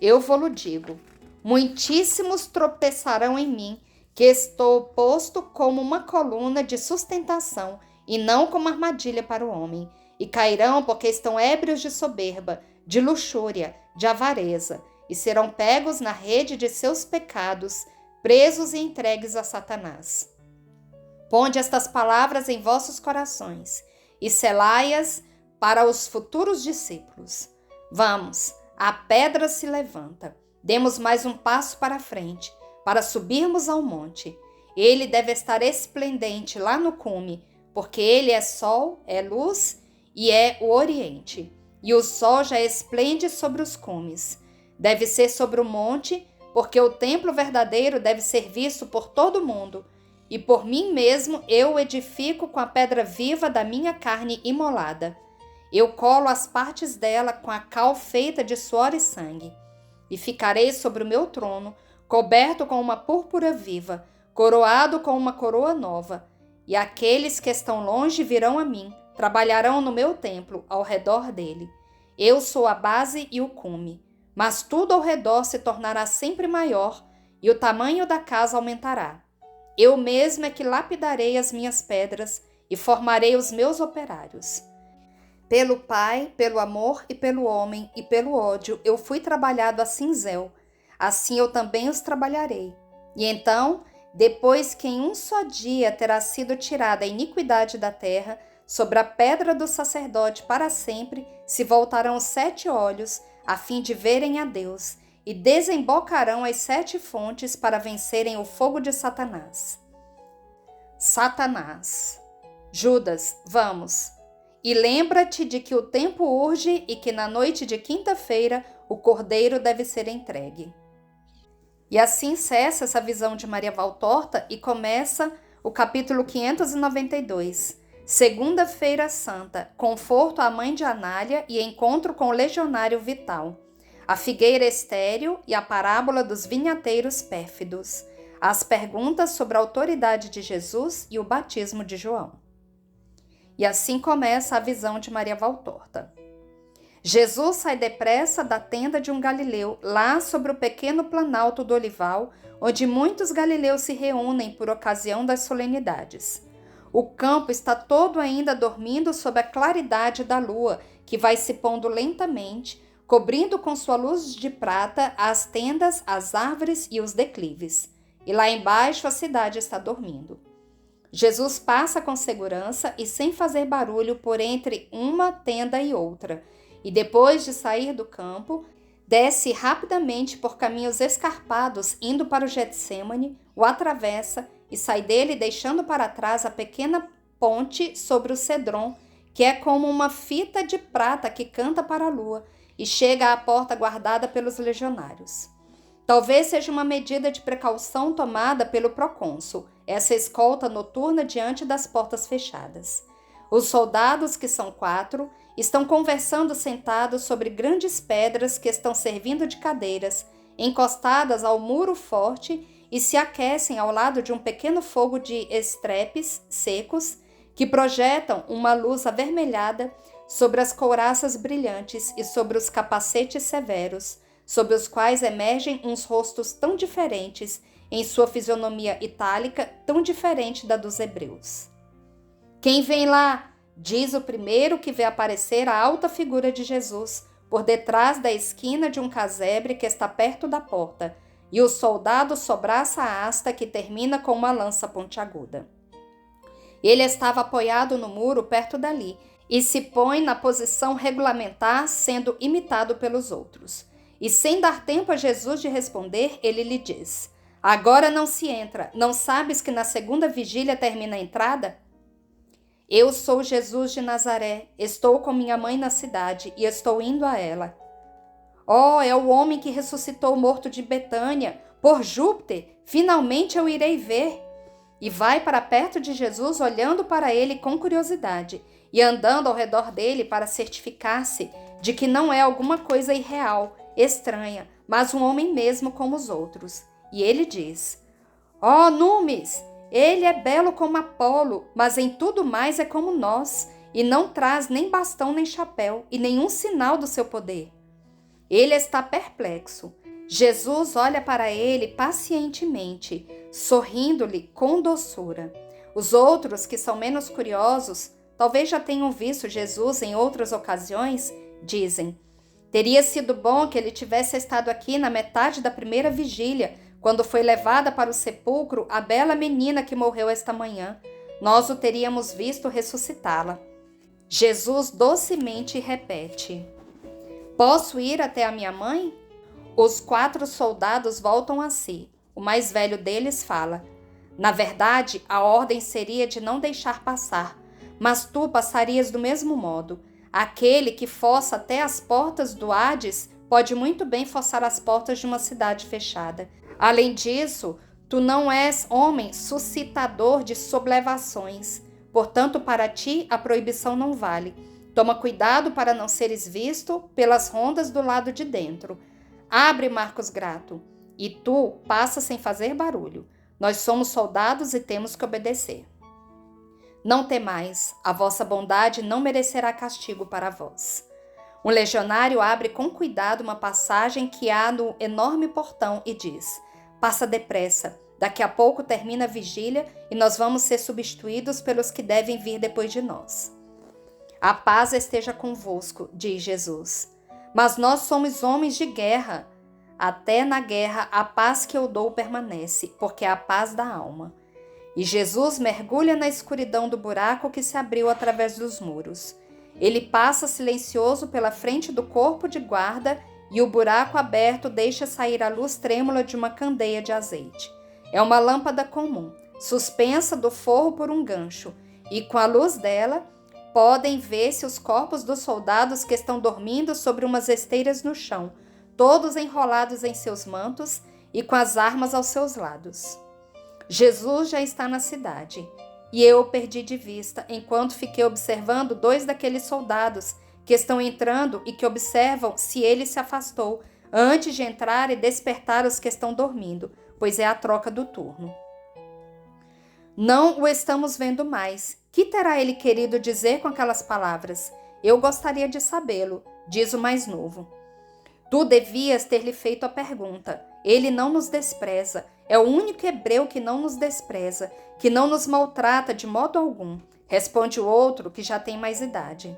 Eu vou-lo digo, muitíssimos tropeçarão em mim, que estou posto como uma coluna de sustentação e não como armadilha para o homem, e cairão porque estão ébrios de soberba, de luxúria, de avareza, e serão pegos na rede de seus pecados, presos e entregues a Satanás. Ponde estas palavras em vossos corações e selai-as para os futuros discípulos. Vamos, a pedra se levanta. Demos mais um passo para frente, para subirmos ao monte. Ele deve estar esplendente lá no cume, porque ele é sol, é luz e é o oriente. E o sol já esplende sobre os cumes. Deve ser sobre o monte, porque o templo verdadeiro deve ser visto por todo mundo. E por mim mesmo eu o edifico com a pedra viva da minha carne imolada. Eu colo as partes dela com a cal feita de suor e sangue. E ficarei sobre o meu trono, coberto com uma púrpura viva, coroado com uma coroa nova. E aqueles que estão longe virão a mim, trabalharão no meu templo, ao redor dele. Eu sou a base e o cume, mas tudo ao redor se tornará sempre maior, e o tamanho da casa aumentará. Eu mesmo é que lapidarei as minhas pedras e formarei os meus operários. Pelo Pai, pelo amor e pelo homem e pelo ódio eu fui trabalhado a cinzel, assim eu também os trabalharei. E então, depois que em um só dia terá sido tirada a iniquidade da terra, sobre a pedra do sacerdote para sempre se voltarão os 7 olhos, a fim de verem a Deus, e desembocarão as 7 fontes para vencerem o fogo de Satanás. Satanás. Judas, vamos. E lembra-te de que o tempo urge e que na noite de quinta-feira o cordeiro deve ser entregue. E assim cessa essa visão de Maria Valtorta e começa o capítulo 592. Segunda-feira Santa, conforto à mãe de Anália e encontro com o legionário Vital. A figueira estéril e a parábola dos vinhateiros pérfidos. As perguntas sobre a autoridade de Jesus e o batismo de João. E assim começa a visão de Maria Valtorta. Jesus sai depressa da tenda de um galileu, lá sobre o pequeno planalto do Olival, onde muitos galileus se reúnem por ocasião das solenidades. O campo está todo ainda dormindo sob a claridade da lua, que vai se pondo lentamente, cobrindo com sua luz de prata as tendas, as árvores e os declives. E lá embaixo a cidade está dormindo. Jesus passa com segurança e sem fazer barulho por entre uma tenda e outra, e depois de sair do campo, desce rapidamente por caminhos escarpados indo para o Getsêmani, o atravessa e sai dele deixando para trás a pequena ponte sobre o Cedron, que é como uma fita de prata que canta para a lua, e chega à porta guardada pelos legionários. Talvez seja uma medida de precaução tomada pelo procônsul, essa escolta noturna diante das portas fechadas. Os soldados, que são 4, estão conversando sentados sobre grandes pedras que estão servindo de cadeiras, encostadas ao muro forte, e se aquecem ao lado de um pequeno fogo de estrepes secos que projetam uma luz avermelhada sobre as couraças brilhantes e sobre os capacetes severos, sob os quais emergem uns rostos tão diferentes em sua fisionomia itálica, tão diferente da dos hebreus. Quem vem lá? Diz o primeiro que vê aparecer a alta figura de Jesus por detrás da esquina de um casebre que está perto da porta, e o soldado sobraça a asta que termina com uma lança pontiaguda. Ele estava apoiado no muro perto dali e se põe na posição regulamentar, sendo imitado pelos outros. E sem dar tempo a Jesus de responder, ele lhe diz: agora não se entra, não sabes que na segunda vigília termina a entrada? Eu sou Jesus de Nazaré, estou com minha mãe na cidade e estou indo a ela. Oh, é o homem que ressuscitou o morto de Betânia. Por Júpiter, finalmente eu irei ver. E vai para perto de Jesus, olhando para ele com curiosidade e andando ao redor dele para certificar-se de que não é alguma coisa irreal, estranha, mas um homem mesmo como os outros. E ele diz: ó, Numes, ele é belo como Apolo, mas em tudo mais é como nós, e não traz nem bastão nem chapéu, e nenhum sinal do seu poder. Ele está perplexo. Jesus olha para ele pacientemente, sorrindo-lhe com doçura. Os outros, que são menos curiosos, talvez já tenham visto Jesus em outras ocasiões, dizem: teria sido bom que ele tivesse estado aqui na metade da primeira vigília, quando foi levada para o sepulcro a bela menina que morreu esta manhã. Nós o teríamos visto ressuscitá-la. Jesus docemente repete: posso ir até a minha mãe? Os 4 soldados voltam a si. O mais velho deles fala: na verdade, a ordem seria de não deixar passar, mas tu passarias do mesmo modo. Aquele que força até as portas do Hades pode muito bem forçar as portas de uma cidade fechada. Além disso, tu não és homem suscitador de sublevações. Portanto, para ti a proibição não vale. Toma cuidado para não seres visto pelas rondas do lado de dentro. Abre, Marcos Grato, e tu passa sem fazer barulho. Nós somos soldados e temos que obedecer. Não temais, a vossa bondade não merecerá castigo para vós. Um legionário abre com cuidado uma passagem que há no enorme portão e diz: passa depressa, daqui a pouco termina a vigília e nós vamos ser substituídos pelos que devem vir depois de nós. A paz esteja convosco, diz Jesus. Mas nós somos homens de guerra. Até na guerra a paz que eu dou permanece, porque é a paz da alma. E Jesus mergulha na escuridão do buraco que se abriu através dos muros. Ele passa silencioso pela frente do corpo de guarda e o buraco aberto deixa sair a luz trêmula de uma candeia de azeite. É uma lâmpada comum, suspensa do forro por um gancho, e com a luz dela podem ver-se os corpos dos soldados que estão dormindo sobre umas esteiras no chão, todos enrolados em seus mantos e com as armas aos seus lados. Jesus já está na cidade, e eu o perdi de vista enquanto fiquei observando 2 daqueles soldados que estão entrando e que observam se ele se afastou antes de entrar e despertar os que estão dormindo, pois é a troca do turno. Não o estamos vendo mais. Que terá ele querido dizer com aquelas palavras? Eu gostaria de sabê-lo, diz o mais novo. Tu devias ter-lhe feito a pergunta. Ele não nos despreza. É o único hebreu que não nos despreza, que não nos maltrata de modo algum, responde o outro que já tem mais idade.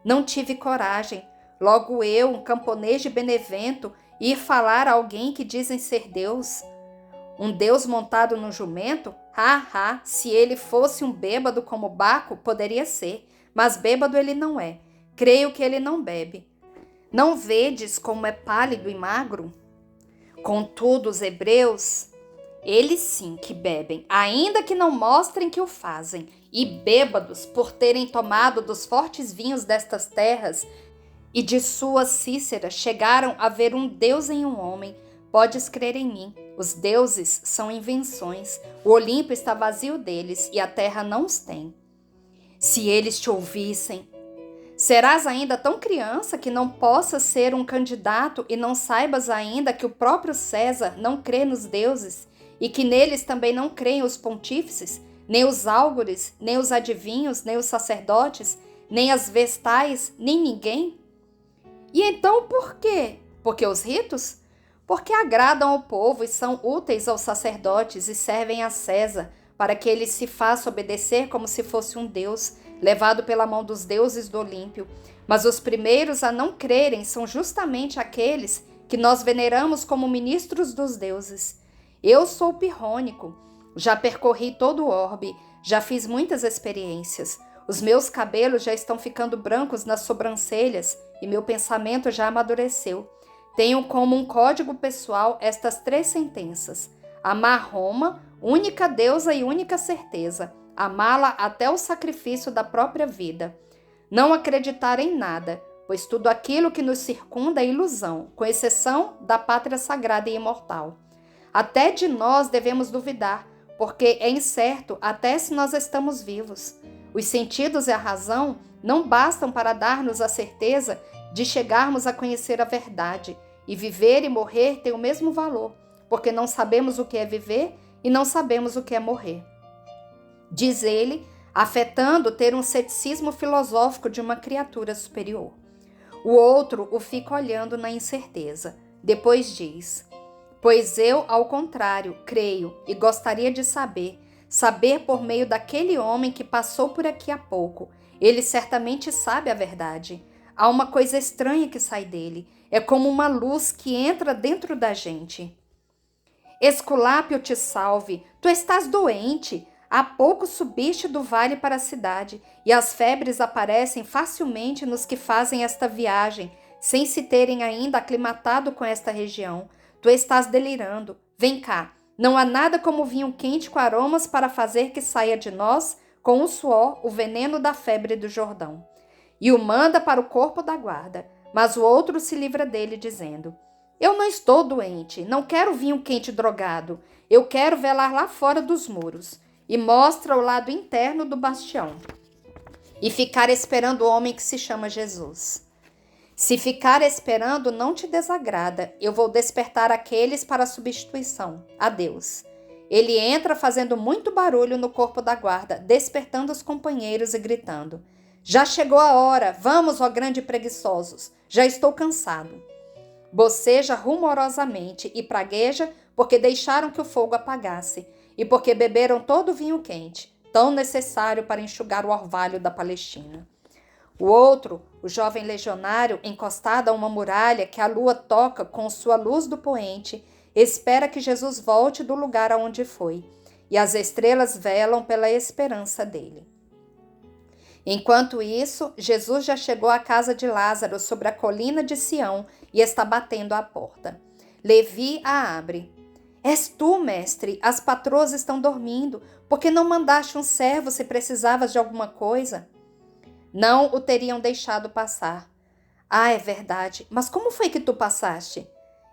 Não tive coragem. Logo eu, um camponês de Benevento, ir falar a alguém que dizem ser Deus. Um Deus montado num jumento? Se ele fosse um bêbado como Baco, poderia ser, mas bêbado ele não é. Creio que ele não bebe. Não vedes como é pálido e magro? Contudo, os hebreus, eles sim que bebem, ainda que não mostrem que o fazem, e bêbados por terem tomado dos fortes vinhos destas terras e de suas cíceras chegaram a ver um Deus em um homem. Podes crer em mim, os deuses são invenções, o Olimpo está vazio deles e a terra não os tem. Se eles te ouvissem, serás ainda tão criança que não possas ser um candidato e não saibas ainda que o próprio César não crê nos deuses e que neles também não creem os pontífices, nem os álgures, nem os adivinhos, nem os sacerdotes, nem as vestais, nem ninguém? E então por quê? Porque os ritos? Porque agradam ao povo e são úteis aos sacerdotes e servem a César, para que ele se faça obedecer como se fosse um deus, levado pela mão dos deuses do Olímpio. Mas os primeiros a não crerem são justamente aqueles que nós veneramos como ministros dos deuses. Eu sou pirrônico, já percorri todo o orbe, já fiz muitas experiências. Os meus cabelos já estão ficando brancos nas sobrancelhas e meu pensamento já amadureceu. Tenho como um código pessoal estas 3 sentenças: amar Roma, única deusa e única certeza, amá-la até o sacrifício da própria vida. Não acreditar em nada, pois tudo aquilo que nos circunda é ilusão, com exceção da pátria sagrada e imortal. Até de nós devemos duvidar, porque é incerto até se nós estamos vivos. Os sentidos e a razão não bastam para dar-nos a certeza de chegarmos a conhecer a verdade, e viver e morrer têm o mesmo valor, porque não sabemos o que é viver e não sabemos o que é morrer. Diz ele, afetando ter um ceticismo filosófico de uma criatura superior. O outro o fica olhando na incerteza. Depois diz: pois eu, ao contrário, creio e gostaria de saber por meio daquele homem que passou por aqui há pouco. Ele certamente sabe a verdade. Há uma coisa estranha que sai dele. É como uma luz que entra dentro da gente. Esculápio te salve, tu estás doente. Há pouco subiste do vale para a cidade, e as febres aparecem facilmente nos que fazem esta viagem, sem se terem ainda aclimatado com esta região. Tu estás delirando. Vem cá, não há nada como vinho quente com aromas para fazer que saia de nós, com o suor, o veneno da febre do Jordão. E o manda para o corpo da guarda, mas o outro se livra dele, dizendo: eu não estou doente, não quero vinho quente drogado, eu quero velar lá fora dos muros. E mostra o lado interno do bastião. E ficar esperando o homem que se chama Jesus. Se ficar esperando não te desagrada, eu vou despertar aqueles para a substituição. Adeus. Ele entra fazendo muito barulho no corpo da guarda, despertando os companheiros e gritando: já chegou a hora, vamos, ó grande preguiçosos, já estou cansado. Boceja rumorosamente e pragueja porque deixaram que o fogo apagasse e porque beberam todo o vinho quente, tão necessário para enxugar o orvalho da Palestina. O outro, o jovem legionário, encostado a uma muralha que a lua toca com sua luz do poente, espera que Jesus volte do lugar aonde foi, e as estrelas velam pela esperança dele. Enquanto isso, Jesus já chegou à casa de Lázaro sobre a colina de Sião e está batendo à porta. Levi a abre. És tu, mestre, as patroas estão dormindo, por que não mandaste um servo se precisavas de alguma coisa? Não o teriam deixado passar. Ah, é verdade, mas como foi que tu passaste?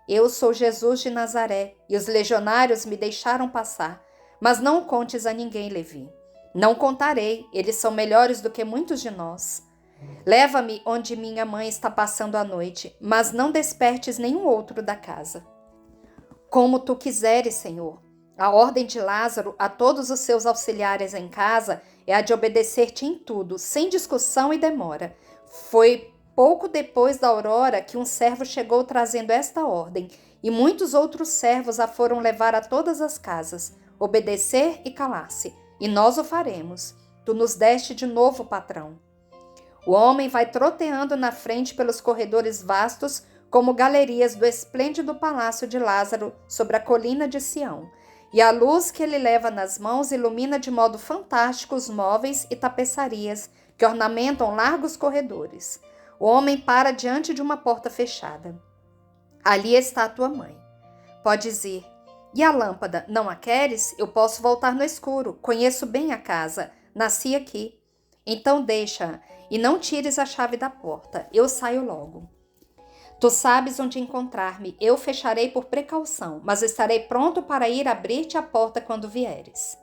Eu sou Jesus de Nazaré, e os legionários me deixaram passar, mas não o contes a ninguém, Levi. Não contarei, eles são melhores do que muitos de nós. Leva-me onde minha mãe está passando a noite, mas não despertes nenhum outro da casa. Como tu quiseres, Senhor. A ordem de Lázaro a todos os seus auxiliares em casa é a de obedecer-te em tudo, sem discussão e demora. Foi pouco depois da aurora que um servo chegou trazendo esta ordem, e muitos outros servos a foram levar a todas as casas, obedecer e calar-se. E nós o faremos. Tu nos deste de novo, patrão. O homem vai troteando na frente pelos corredores vastos, como galerias do esplêndido palácio de Lázaro sobre a colina de Sião, e a luz que ele leva nas mãos ilumina de modo fantástico os móveis e tapeçarias que ornamentam largos corredores. O homem para diante de uma porta fechada. Ali está a tua mãe. Podes ir. E a lâmpada, não a queres? Eu posso voltar no escuro. Conheço bem a casa. Nasci aqui. Então deixa-a e não tires a chave da porta. Eu saio logo. Tu sabes onde encontrar-me. Eu fecharei por precaução, mas estarei pronto para ir abrir-te a porta quando vieres.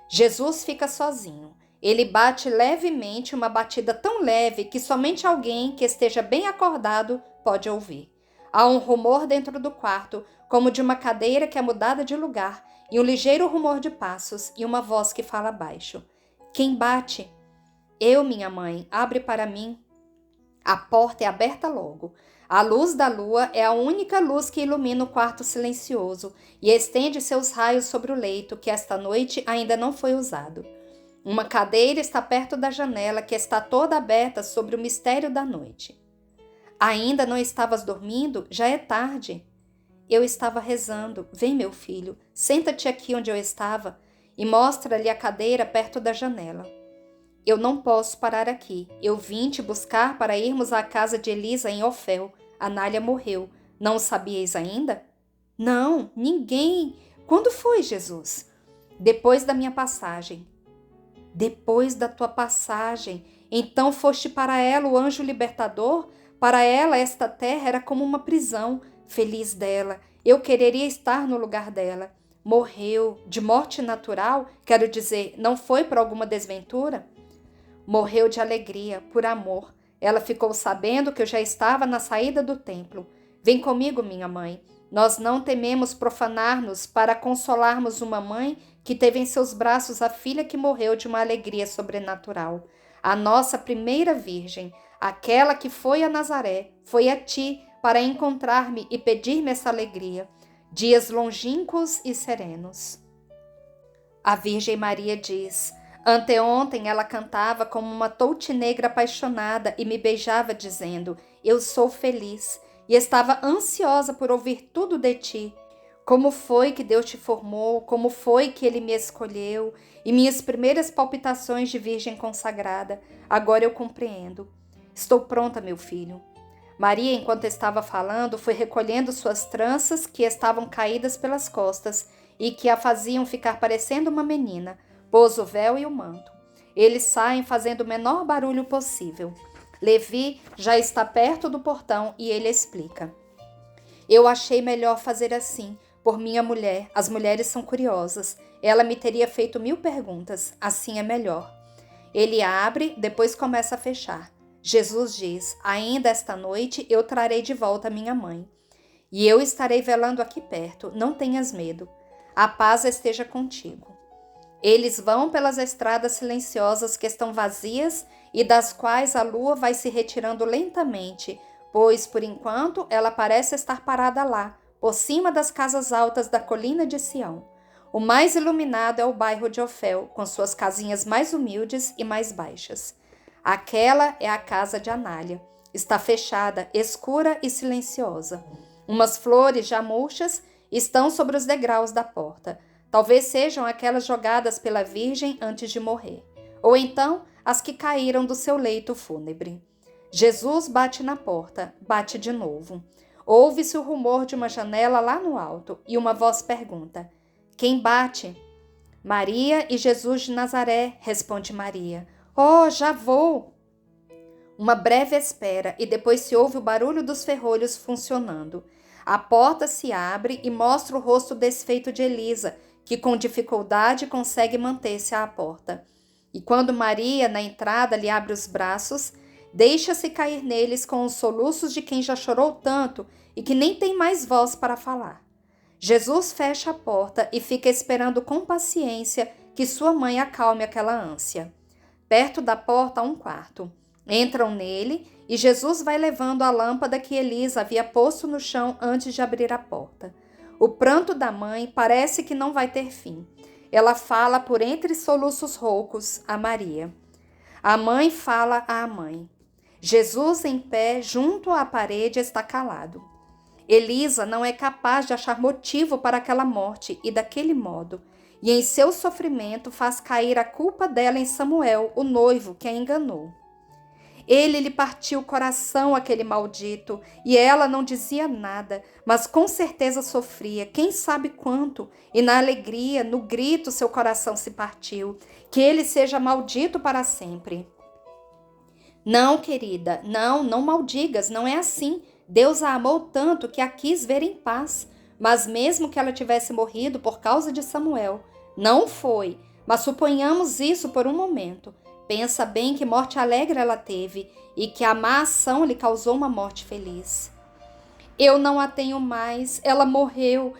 Jesus fica sozinho. Ele bate levemente, uma batida tão leve que somente alguém que esteja bem acordado pode ouvir. Há um rumor dentro do quarto, como de uma cadeira que é mudada de lugar, e um ligeiro rumor de passos e uma voz que fala baixo. Quem bate? Eu, minha mãe, abre para mim. A porta é aberta logo. A luz da lua é a única luz que ilumina o quarto silencioso e estende seus raios sobre o leito que esta noite ainda não foi usado. Uma cadeira está perto da janela que está toda aberta sobre o mistério da noite. Ainda não estavas dormindo? Já é tarde. Eu estava rezando. Vem, meu filho, senta-te aqui onde eu estava e mostra-lhe a cadeira perto da janela. Eu não posso parar aqui. Eu vim te buscar para irmos à casa de Elisa em Ofel. Anália morreu. Não o sabíeis ainda? Não, ninguém. Quando foi, Jesus? Depois da minha passagem. Depois da tua passagem. Então foste para ela o anjo libertador? Para ela esta terra era como uma prisão. Feliz dela. Eu quereria estar no lugar dela. Morreu de morte natural? Quero dizer, não foi por alguma desventura? Morreu de alegria, por amor. Ela ficou sabendo que eu já estava na saída do templo. Vem comigo, minha mãe. Nós não tememos profanar-nos para consolarmos uma mãe que teve em seus braços a filha que morreu de uma alegria sobrenatural. A nossa primeira virgem, aquela que foi a Nazaré, foi a ti para encontrar-me e pedir-me essa alegria. Dias longínquos e serenos. A Virgem Maria diz: anteontem ela cantava como uma touti negra apaixonada e me beijava dizendo: eu sou feliz, e estava ansiosa por ouvir tudo de ti. Como foi que Deus te formou, como foi que Ele me escolheu, e minhas primeiras palpitações de virgem consagrada. Agora eu compreendo. Estou pronta, meu filho. Maria, enquanto estava falando, foi recolhendo suas tranças que estavam caídas pelas costas e que a faziam ficar parecendo uma menina. Pôs o véu e o manto. Eles saem fazendo o menor barulho possível. Levi já está perto do portão e ele explica: eu achei melhor fazer assim, por minha mulher. As mulheres são curiosas. Ela me teria feito 1000 perguntas. Assim é melhor. Ele abre, depois começa a fechar. Jesus diz: ainda esta noite eu trarei de volta minha mãe. E eu estarei velando aqui perto. Não tenhas medo. A paz esteja contigo. Eles vão pelas estradas silenciosas que estão vazias e das quais a lua vai se retirando lentamente, pois, por enquanto, ela parece estar parada lá, por cima das casas altas da colina de Sião. O mais iluminado é o bairro de Ofel, com suas casinhas mais humildes e mais baixas. Aquela é a casa de Anália. Está fechada, escura e silenciosa. Umas flores já murchas estão sobre os degraus da porta. Talvez sejam aquelas jogadas pela Virgem antes de morrer. Ou então, as que caíram do seu leito fúnebre. Jesus bate na porta, bate de novo. Ouve-se o rumor de uma janela lá no alto e uma voz pergunta: quem bate? Maria e Jesus de Nazaré, responde Maria. Oh, já vou! Uma breve espera e depois se ouve o barulho dos ferrolhos funcionando. A porta se abre e mostra o rosto desfeito de Elisa, que com dificuldade consegue manter-se à porta. E quando Maria, na entrada, lhe abre os braços, deixa-se cair neles com os soluços de quem já chorou tanto e que nem tem mais voz para falar. Jesus fecha a porta e fica esperando com paciência que sua mãe acalme aquela ânsia. Perto da porta há um quarto. Entram nele e Jesus vai levando a lâmpada que Elisa havia posto no chão antes de abrir a porta. O pranto da mãe parece que não vai ter fim. Ela fala por entre soluços roucos a Maria. A mãe fala à mãe. Jesus, em pé, junto à parede, está calado. Elisa não é capaz de achar motivo para aquela morte e daquele modo, e em seu sofrimento faz cair a culpa dela em Samuel, o noivo que a enganou. Ele lhe partiu o coração, aquele maldito, e ela não dizia nada, mas com certeza sofria, quem sabe quanto, e na alegria, no grito, seu coração se partiu. Que ele seja maldito para sempre. Não, querida, não maldigas, não é assim. Deus a amou tanto que a quis ver em paz, mas mesmo que ela tivesse morrido por causa de Samuel, não foi, mas suponhamos isso por um momento. Pensa bem que morte alegre ela teve e que a má ação lhe causou uma morte feliz. Eu não a tenho mais, ela morreu,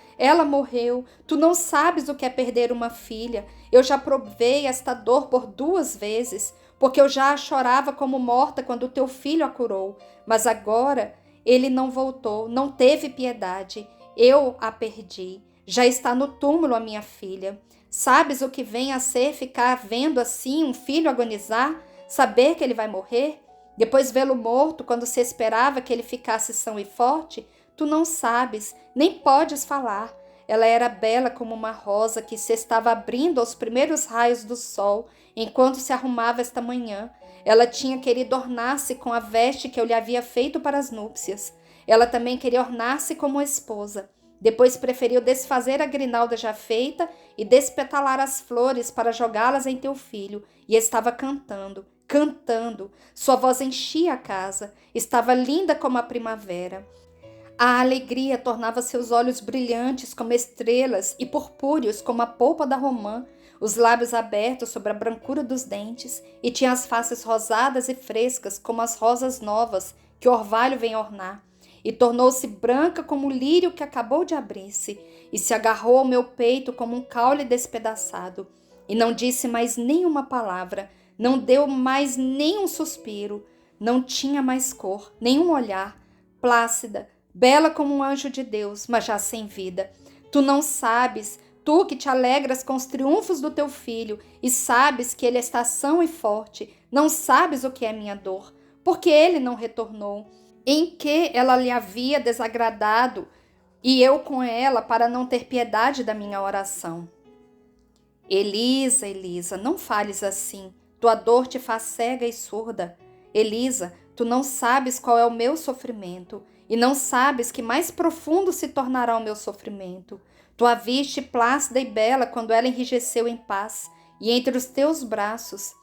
tu não sabes o que é perder uma filha, eu já provei esta dor por 2 vezes, porque eu já a chorava como morta quando teu filho a curou, mas agora ele não voltou, não teve piedade, eu a perdi, já está no túmulo a minha filha. Sabes o que vem a ser ficar vendo assim um filho agonizar, saber que ele vai morrer? Depois vê-lo morto, quando se esperava que ele ficasse são e forte, tu não sabes, nem podes falar. Ela era bela como uma rosa que se estava abrindo aos primeiros raios do sol, enquanto se arrumava esta manhã. Ela tinha querido ornar-se com a veste que eu lhe havia feito para as núpcias. Ela também queria ornar-se como esposa. Depois preferiu desfazer a grinalda já feita e despetalar as flores para jogá-las em teu filho, e estava cantando, cantando. Sua voz enchia a casa, estava linda como a primavera. A alegria tornava seus olhos brilhantes como estrelas e purpúreos como a polpa da romã, os lábios abertos sobre a brancura dos dentes, e tinha as faces rosadas e frescas como as rosas novas que o orvalho vem ornar. E tornou-se branca como o lírio que acabou de abrir-se, e se agarrou ao meu peito como um caule despedaçado. E não disse mais nenhuma palavra, não deu mais nenhum suspiro, não tinha mais cor, nenhum olhar, plácida, bela como um anjo de Deus, mas já sem vida. Tu não sabes, tu que te alegras com os triunfos do teu filho e sabes que ele está são e forte, não sabes o que é minha dor, porque ele não retornou. Em que ela lhe havia desagradado e eu com ela para não ter piedade da minha oração. Elisa, Elisa, não fales assim, tua dor te faz cega e surda. Elisa, tu não sabes qual é o meu sofrimento, e não sabes que mais profundo se tornará o meu sofrimento. Tu a viste plácida e bela quando ela enrijeceu em paz, e entre os teus braços.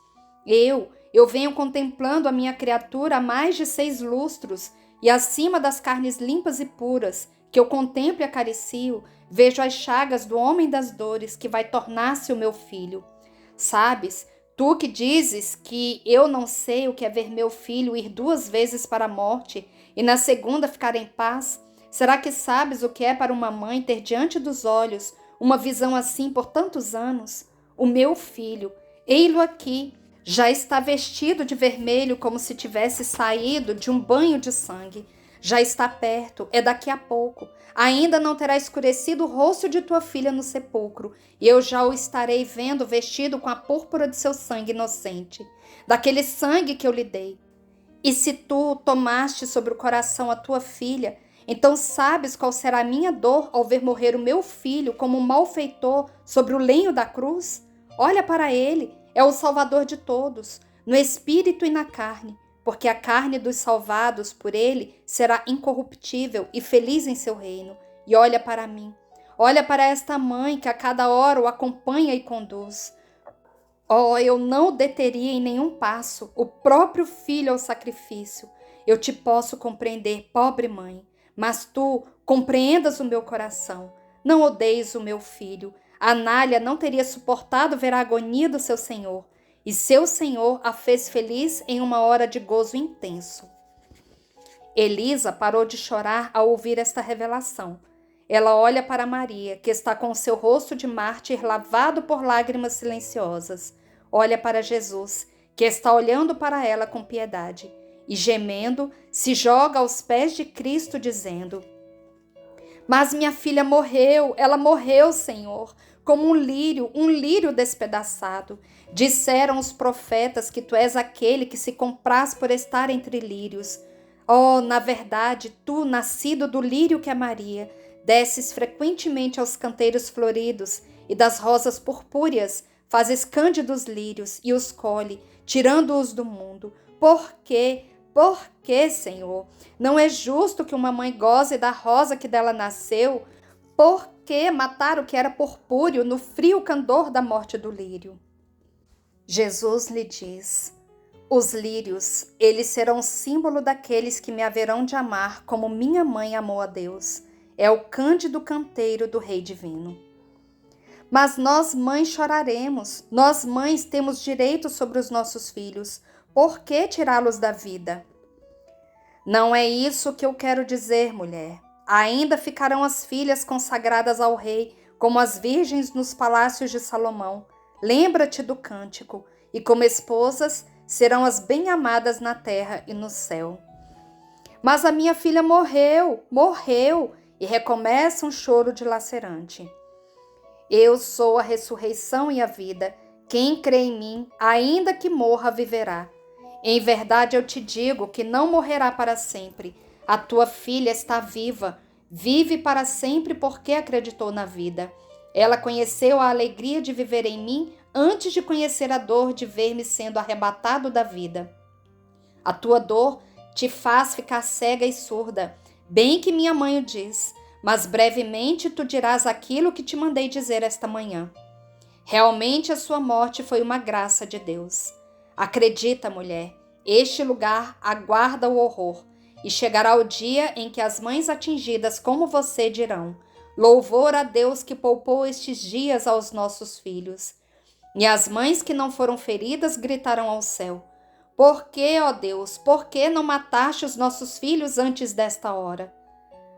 Eu venho contemplando a minha criatura há mais de 6 lustros, e acima das carnes limpas e puras, que eu contemplo e acaricio, vejo as chagas do homem das dores, que vai tornar-se o meu filho. Sabes, tu que dizes que eu não sei o que é ver meu filho ir 2 vezes para a morte, e na segunda ficar em paz, será que sabes o que é para uma mãe ter diante dos olhos uma visão assim por tantos anos? O meu filho, ei-lo aqui, já está vestido de vermelho como se tivesse saído de um banho de sangue. Já está perto, é daqui a pouco. Ainda não terá escurecido o rosto de tua filha no sepulcro, e eu já o estarei vendo vestido com a púrpura de seu sangue inocente, daquele sangue que eu lhe dei. E se tu tomaste sobre o coração a tua filha, então sabes qual será a minha dor ao ver morrer o meu filho como um malfeitor sobre o lenho da cruz? Olha para ele, é o Salvador de todos, no espírito e na carne, porque a carne dos salvados por ele será incorruptível e feliz em seu reino. E olha para mim, olha para esta mãe que a cada hora o acompanha e conduz. Oh, eu não o deteria em nenhum passo, o próprio filho ao sacrifício. Eu te posso compreender, pobre mãe, mas tu compreendas o meu coração. Não odeies o meu filho. A Anália não teria suportado ver a agonia do seu senhor, e seu senhor a fez feliz em uma hora de gozo intenso. Elisa parou de chorar ao ouvir esta revelação. Ela olha para Maria, que está com o seu rosto de mártir lavado por lágrimas silenciosas. Olha para Jesus, que está olhando para ela com piedade, e gemendo, se joga aos pés de Cristo, dizendo: Mas minha filha morreu, ela morreu, Senhor, como um lírio despedaçado. Disseram os profetas que tu és aquele que se compraz por estar entre lírios. Oh, na verdade, tu, nascido do lírio que é Maria, desces frequentemente aos canteiros floridos e das rosas purpúreas, fazes cândidos lírios e os colhe, tirando-os do mundo. Por quê? Por quê, Senhor? Não é justo que uma mãe goze da rosa que dela nasceu? Por que matar o que era purpúreo no frio candor da morte do lírio? Jesus lhe diz: os lírios, eles serão símbolo daqueles que me haverão de amar como minha mãe amou a Deus. É o cândido canteiro do Rei Divino. Mas nós mães choraremos, nós mães temos direito sobre os nossos filhos. Por que tirá-los da vida? Não é isso que eu quero dizer, mulher. Ainda ficarão as filhas consagradas ao rei, como as virgens nos palácios de Salomão. Lembra-te do cântico, e como esposas serão as bem-amadas na terra e no céu. Mas a minha filha morreu, e recomeça um choro dilacerante. Eu sou a ressurreição e a vida. Quem crê em mim, ainda que morra, viverá. Em verdade eu te digo que não morrerá para sempre. A tua filha está viva, vive para sempre porque acreditou na vida. Ela conheceu a alegria de viver em mim antes de conhecer a dor de ver-me sendo arrebatado da vida. A tua dor te faz ficar cega e surda, bem que minha mãe o diz, mas brevemente tu dirás aquilo que te mandei dizer esta manhã. Realmente a sua morte foi uma graça de Deus. Acredita, mulher, este lugar aguarda o horror, e chegará o dia em que as mães atingidas como você dirão: louvor a Deus que poupou estes dias aos nossos filhos. E as mães que não foram feridas gritarão ao céu: por que, ó Deus, por que não mataste os nossos filhos antes desta hora?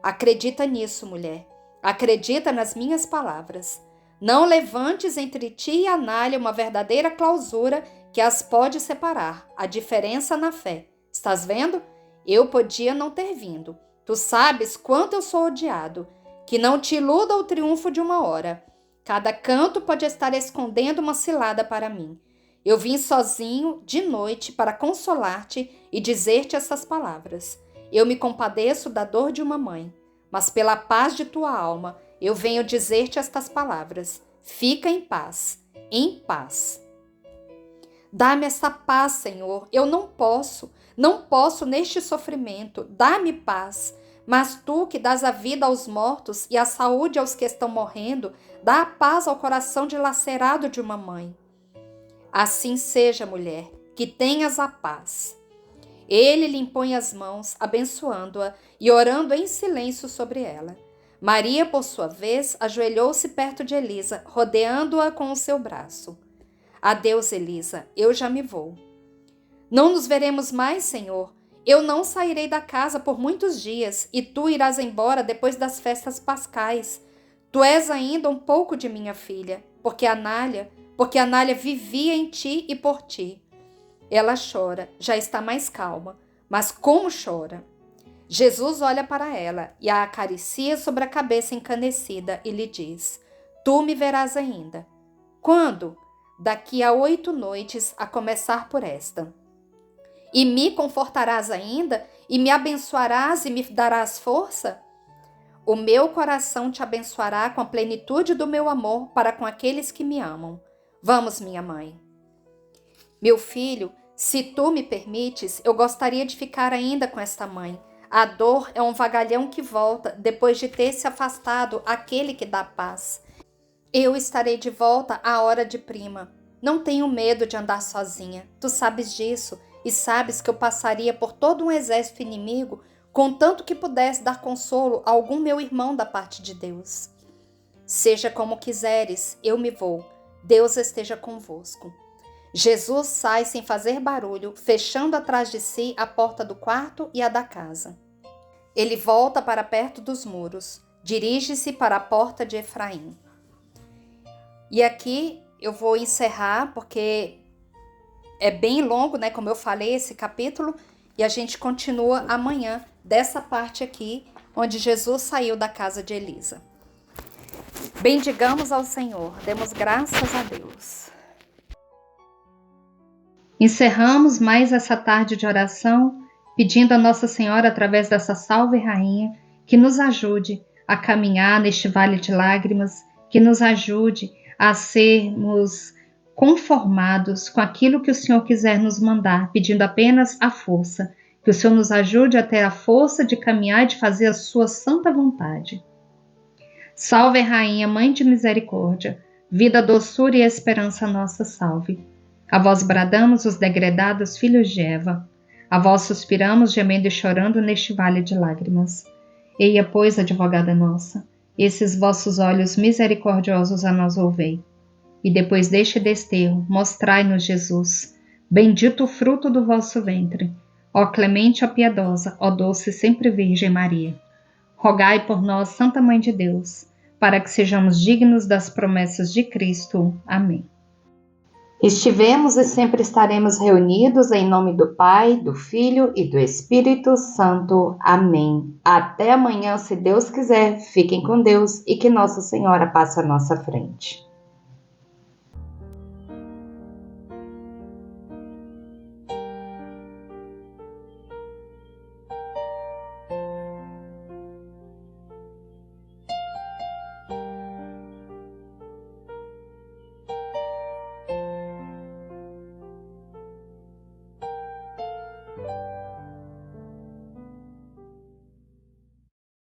Acredita nisso, mulher. Acredita nas minhas palavras. Não levantes entre ti e Anália uma verdadeira clausura que as pode separar, a diferença na fé. Estás vendo? Eu podia não ter vindo. Tu sabes quanto eu sou odiado. Que não te iluda o triunfo de uma hora. Cada canto pode estar escondendo uma cilada para mim. Eu vim sozinho, de noite, para consolar-te e dizer-te essas palavras. Eu me compadeço da dor de uma mãe, mas pela paz de tua alma, eu venho dizer-te estas palavras. Fica em paz, em paz. Dá-me essa paz, Senhor. Eu não posso neste sofrimento. Dá-me paz. Mas tu que dás a vida aos mortos e a saúde aos que estão morrendo, dá a paz ao coração dilacerado de uma mãe. Assim seja, mulher, que tenhas a paz. Ele lhe impõe as mãos, abençoando-a e orando em silêncio sobre ela. Maria, por sua vez, ajoelhou-se perto de Elisa, rodeando-a com o seu braço. Adeus, Elisa, eu já me vou. Não nos veremos mais, Senhor. Eu não sairei da casa por muitos dias, e tu irás embora depois das festas pascais. Tu és ainda um pouco de minha filha, porque Anália vivia em ti e por ti. Ela chora, já está mais calma, mas como chora! Jesus olha para ela e a acaricia sobre a cabeça encanecida e lhe diz: tu me verás ainda. Quando? Daqui a 8 noites, a começar por esta. E me confortarás ainda, e me abençoarás e me darás força? O meu coração te abençoará com a plenitude do meu amor para com aqueles que me amam. Vamos, minha mãe. Meu filho, se tu me permites, eu gostaria de ficar ainda com esta mãe. A dor é um vagalhão que volta depois de ter se afastado aquele que dá paz. Eu estarei de volta à hora de prima. Não tenho medo de andar sozinha. Tu sabes disso e sabes que eu passaria por todo um exército inimigo, contanto que pudesse dar consolo a algum meu irmão da parte de Deus. Seja como quiseres, eu me vou. Deus esteja convosco. Jesus sai sem fazer barulho, fechando atrás de si a porta do quarto e a da casa. Ele volta para perto dos muros, dirige-se para a porta de Efraim. E aqui eu vou encerrar, porque é bem longo, né? Como eu falei, esse capítulo, e a gente continua amanhã dessa parte aqui, onde Jesus saiu da casa de Elisa. Bendigamos ao Senhor, demos graças a Deus. Encerramos mais essa tarde de oração, pedindo a Nossa Senhora, através dessa Salve Rainha, que nos ajude a caminhar neste vale de lágrimas, que nos ajude a sermos conformados com aquilo que o Senhor quiser nos mandar, pedindo apenas a força, que o Senhor nos ajude a ter a força de caminhar e de fazer a sua santa vontade. Salve Rainha, Mãe de Misericórdia, vida, doçura e esperança nossa, salve. A vós bradamos os degredados filhos de Eva, a vós suspiramos gemendo e chorando neste vale de lágrimas. Eia, pois, advogada nossa, esses vossos olhos misericordiosos a nós volvei. E depois deste desterro, mostrai-nos Jesus, bendito o fruto do vosso ventre. Ó clemente, ó piedosa, ó doce sempre Virgem Maria. Rogai por nós, Santa Mãe de Deus, para que sejamos dignos das promessas de Cristo. Amém. Estivemos e sempre estaremos reunidos em nome do Pai, do Filho e do Espírito Santo. Amém. Até amanhã, se Deus quiser. Fiquem com Deus e que Nossa Senhora passe à nossa frente.